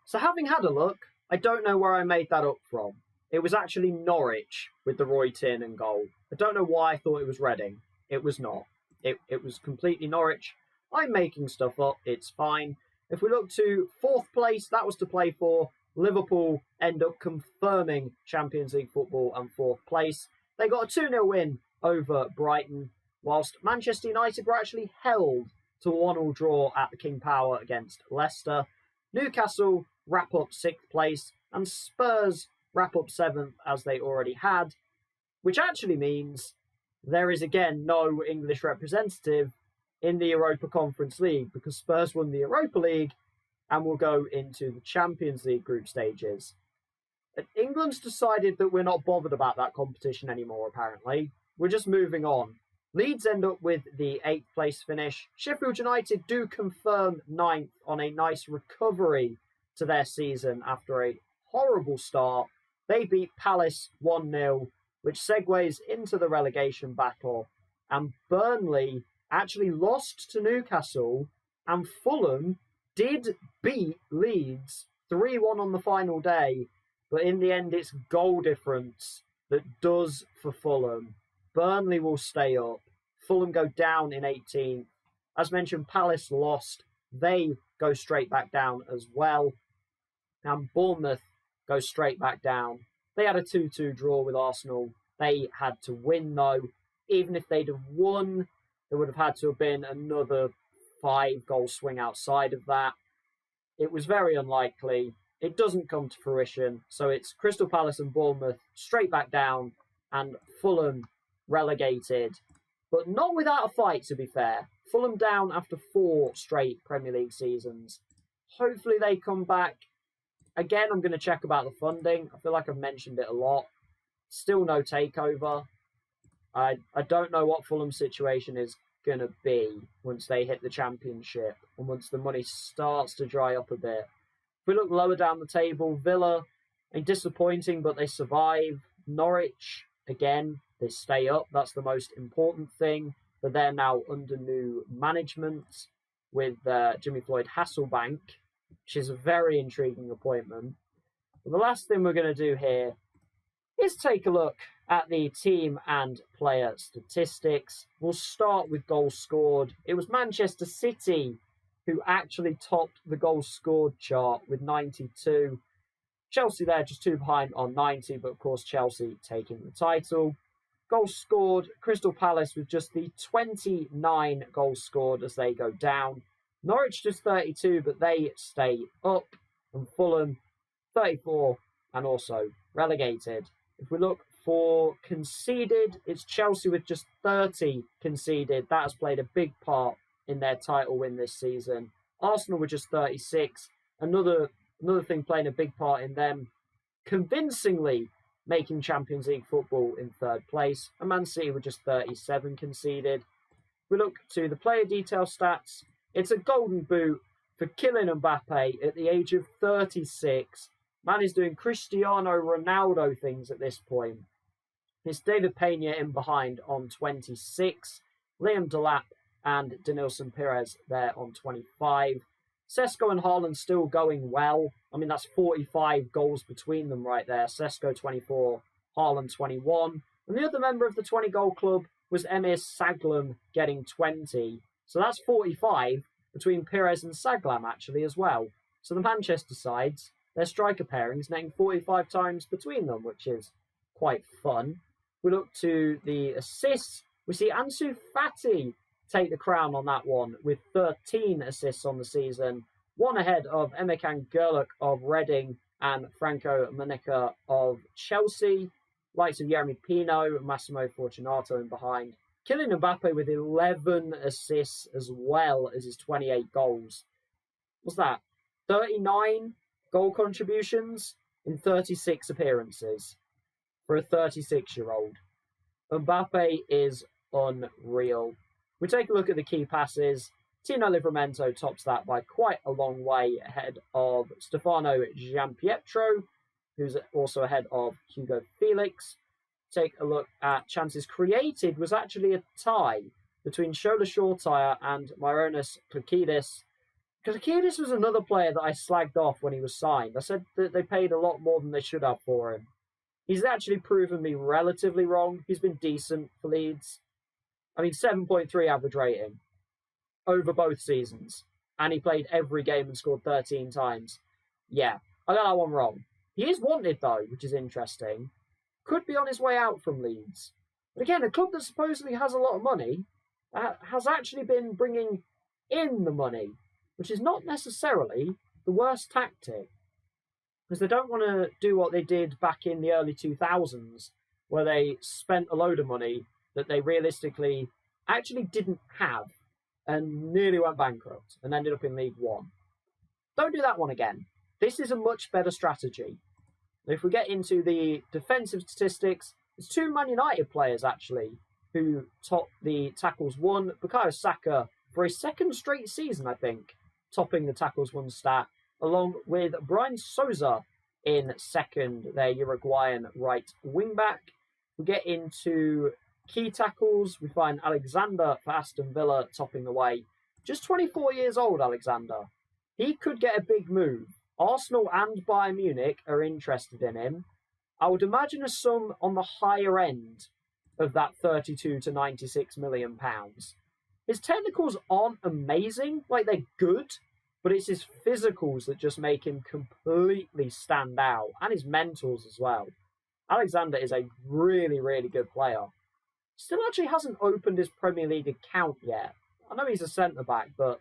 So having had a look, I don't know where I made that up from. It was actually Norwich with the Roy Tiernan goal. I don't know why I thought it was Reading. It was not. It was completely Norwich. I'm making stuff up. It's fine. If we look to 4th place, that was to play for. Liverpool end up confirming Champions League football and 4th place. They got a 2-0 win over Brighton, whilst Manchester United were actually held to a 1-1 draw at the King Power against Leicester. Newcastle wrap up 6th place, and Spurs wrap up 7th as they already had, which actually means there is again no English representative in the Europa Conference League because Spurs won the Europa League and will go into the Champions League group stages. England's decided that we're not bothered about that competition anymore, apparently. We're just moving on. Leeds end up with the 8th place finish. Sheffield United do confirm 9th on a nice recovery to their season after a horrible start. They beat Palace 1-0, which segues into the relegation battle. And Burnley actually lost to Newcastle, and Fulham did beat Leeds 3-1 on the final day, but in the end it's goal difference that does for Fulham. Burnley will stay up. Fulham go down in 18th. As mentioned, Palace lost. They go straight back down as well. And Bournemouth go straight back down. They had a 2-2 draw with Arsenal. They had to win, though. Even if they'd have won, there would have had to have been another 5-goal swing outside of that. It was very unlikely. It doesn't come to fruition. So it's Crystal Palace and Bournemouth straight back down, and Fulham relegated. But not without a fight, to be fair. Fulham down after 4 straight Premier League seasons. Hopefully they come back. Again, I'm going to check about the funding. I feel like I've mentioned it a lot. Still no takeover. I don't know what Fulham's situation is going to be once they hit the Championship and once the money starts to dry up a bit. If we look lower down the table, Villa, disappointing, but they survive. Norwich, again, they stay up. That's the most important thing. But they're now under new management with Jimmy Floyd Hasselbank, which is a very intriguing appointment. But the last thing we're going to do here is take a look at the team and player statistics. We'll start with goals scored. It was Manchester City who actually topped the goals scored chart with 92. Chelsea there just 2 behind on 90, but of course Chelsea taking the title. Goals scored, Crystal Palace with just the 29 goals scored as they go down. Norwich just 32, but they stay up. And Fulham 34 and also relegated. If we look for conceded, it's Chelsea with just 30 conceded. That has played a big part in their title win this season. Arsenal with just 36. Another Another thing playing a big part in them convincingly making Champions League football in third place, and Man City were just 37 conceded. We look to the player detail stats. It's a golden boot for Kylian Mbappe at the age of 36. Man is doing Cristiano Ronaldo things at this point. It's David Pena in behind on 26, Liam Delap and Denilson Perez there on 25. Sesko and Haaland still going well. I mean, that's 45 goals between them right there. Sesko 24, Haaland 21. And the other member of the 20-goal club was Emir Saglam getting 20. So that's 45 between Perez and Saglam actually as well. So the Manchester sides, their striker pairings netting 45 times between them, which is quite fun. We look to the assists. We see Ansu Fati take the crown on that one with 13 assists on the season, one ahead of Emekan Gerlach of Reading and Franco Manica of Chelsea, likes of Jeremy Pino, Massimo Fortunato in behind. Kylian Mbappe with 11 assists as well as his 28 goals. What's that? 39 goal contributions in 36 appearances for a 36-year-old. Mbappe is unreal. We take a look at the key passes. Tino Livramento tops that by quite a long way ahead of Stefano Gianpietro, who's also ahead of Hugo Felix. Take a look at chances created was actually a tie between Shola Shortire and Myronis Klakidis. Klakidis was another player that I slagged off when he was signed. I said that they paid a lot more than they should have for him. He's actually proven me relatively wrong. He's been decent for Leeds. I mean, 7.3 average rating over both seasons. And he played every game and scored 13 times. Yeah, I got that one wrong. He is wanted, though, which is interesting. Could be on his way out from Leeds. But again, a club that supposedly has a lot of money has actually been bringing in the money, which is not necessarily the worst tactic. Because they don't want to do what they did back in the early 2000s, where they spent a load of money that they realistically actually didn't have and nearly went bankrupt and ended up in League One. Don't do that one again. This is a much better strategy. If we get into the defensive statistics, there's two Man United players actually who top the tackles won. Bukayo Saka for a second straight season, I think, topping the tackles won stat, along with Brian Souza in second, their Uruguayan right wing-back. We get into key tackles. We find Alexander for Aston Villa topping the way. Just 24 years old, Alexander. He could get a big move. Arsenal and Bayern Munich are interested in him. I would imagine a sum on the higher end of that 32 to 96 million pounds. His technicals aren't amazing, like they're good, but it's his physicals that just make him completely stand out, and his mentals as well. Alexander is a really, really good player. Still actually hasn't opened his Premier League account yet. I know he's a centre-back, but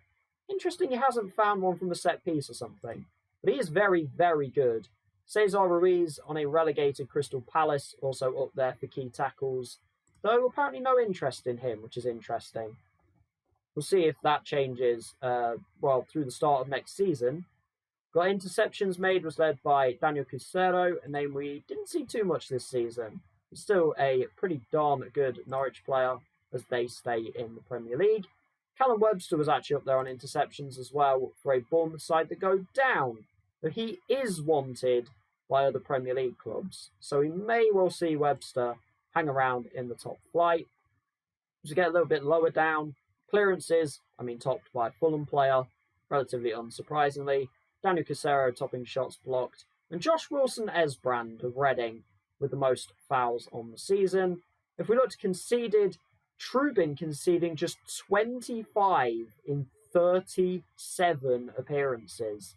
interesting he hasn't found one from a set piece or something. But he is very, very good. Cesar Ruiz on a relegated Crystal Palace, also up there for key tackles. Though apparently no interest in him, which is interesting. We'll see if that changes, through the start of next season. Got interceptions made was led by Daniel Cusero, a name we didn't see too much this season. He's still a pretty darn good Norwich player as they stay in the Premier League. Callum Webster was actually up there on interceptions as well for a Bournemouth side that go down. But he is wanted by other Premier League clubs. So we may well see Webster hang around in the top flight. As we get a little bit lower down, clearances, topped by a Fulham player, relatively unsurprisingly. Daniel Cusero topping shots blocked. And Josh Wilson-Esbrand of Reading with the most fouls on the season. If we look to conceded, Trubin conceding just 25 in 37 appearances.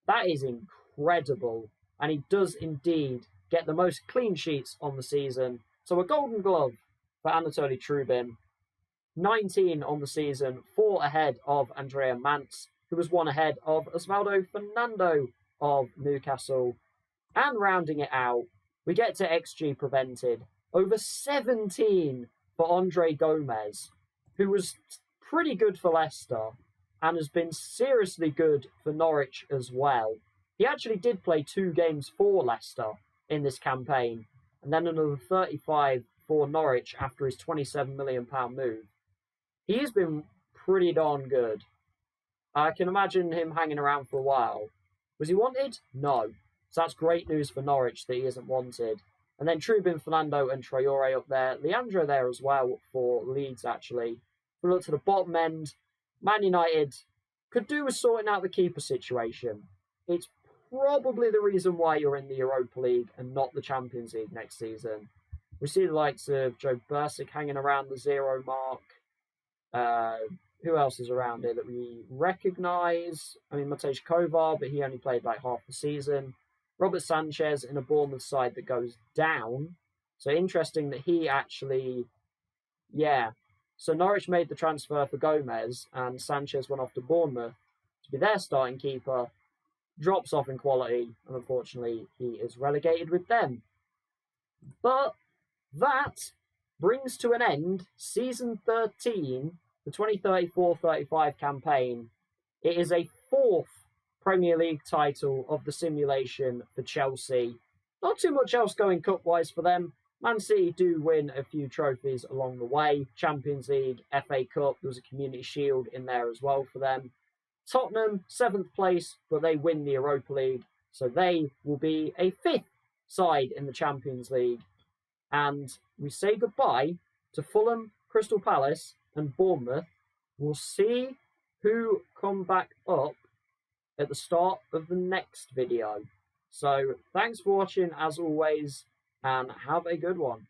That is incredible. And he does indeed get the most clean sheets on the season. So a golden glove for Anatoly Trubin. 19 on the season, 4 ahead of Andrea Mance, who was 1 ahead of Osvaldo Fernando of Newcastle. And rounding it out, we get to XG prevented. Over 17 for Andre Gomez, who was pretty good for Leicester and has been seriously good for Norwich as well. He actually did play 2 games for Leicester in this campaign, and then another 35 for Norwich after his £27 million move. He's been pretty darn good. I can imagine him hanging around for a while. Was he wanted? No. So that's great news for Norwich that he isn't wanted. And then Trubin, Fernando and Traore up there. Leandro there as well for Leeds, actually. If we look to the bottom end, Man United could do with sorting out the keeper situation. It's probably the reason why you're in the Europa League and not the Champions League next season. We see the likes of Joe Bursic hanging around the 0 mark. Who else is around here that we recognise? I mean, Matej Kovar, but he only played like half the season. Robert Sanchez in a Bournemouth side that goes down. So interesting that he actually, So Norwich made the transfer for Gomez and Sanchez went off to Bournemouth to be their starting keeper. Drops off in quality and unfortunately he is relegated with them. But that brings to an end season 13, the 2034-35 campaign. It is a 4th Premier League title of the simulation for Chelsea. Not too much else going cup-wise for them. Man City do win a few trophies along the way. Champions League, FA Cup, there was a Community Shield in there as well for them. Tottenham, 7th place, but they win the Europa League. So they will be a 5th side in the Champions League. And we say goodbye to Fulham, Crystal Palace and Bournemouth. We'll see who come back up at the start of the next video. So thanks for watching as always and have a good one.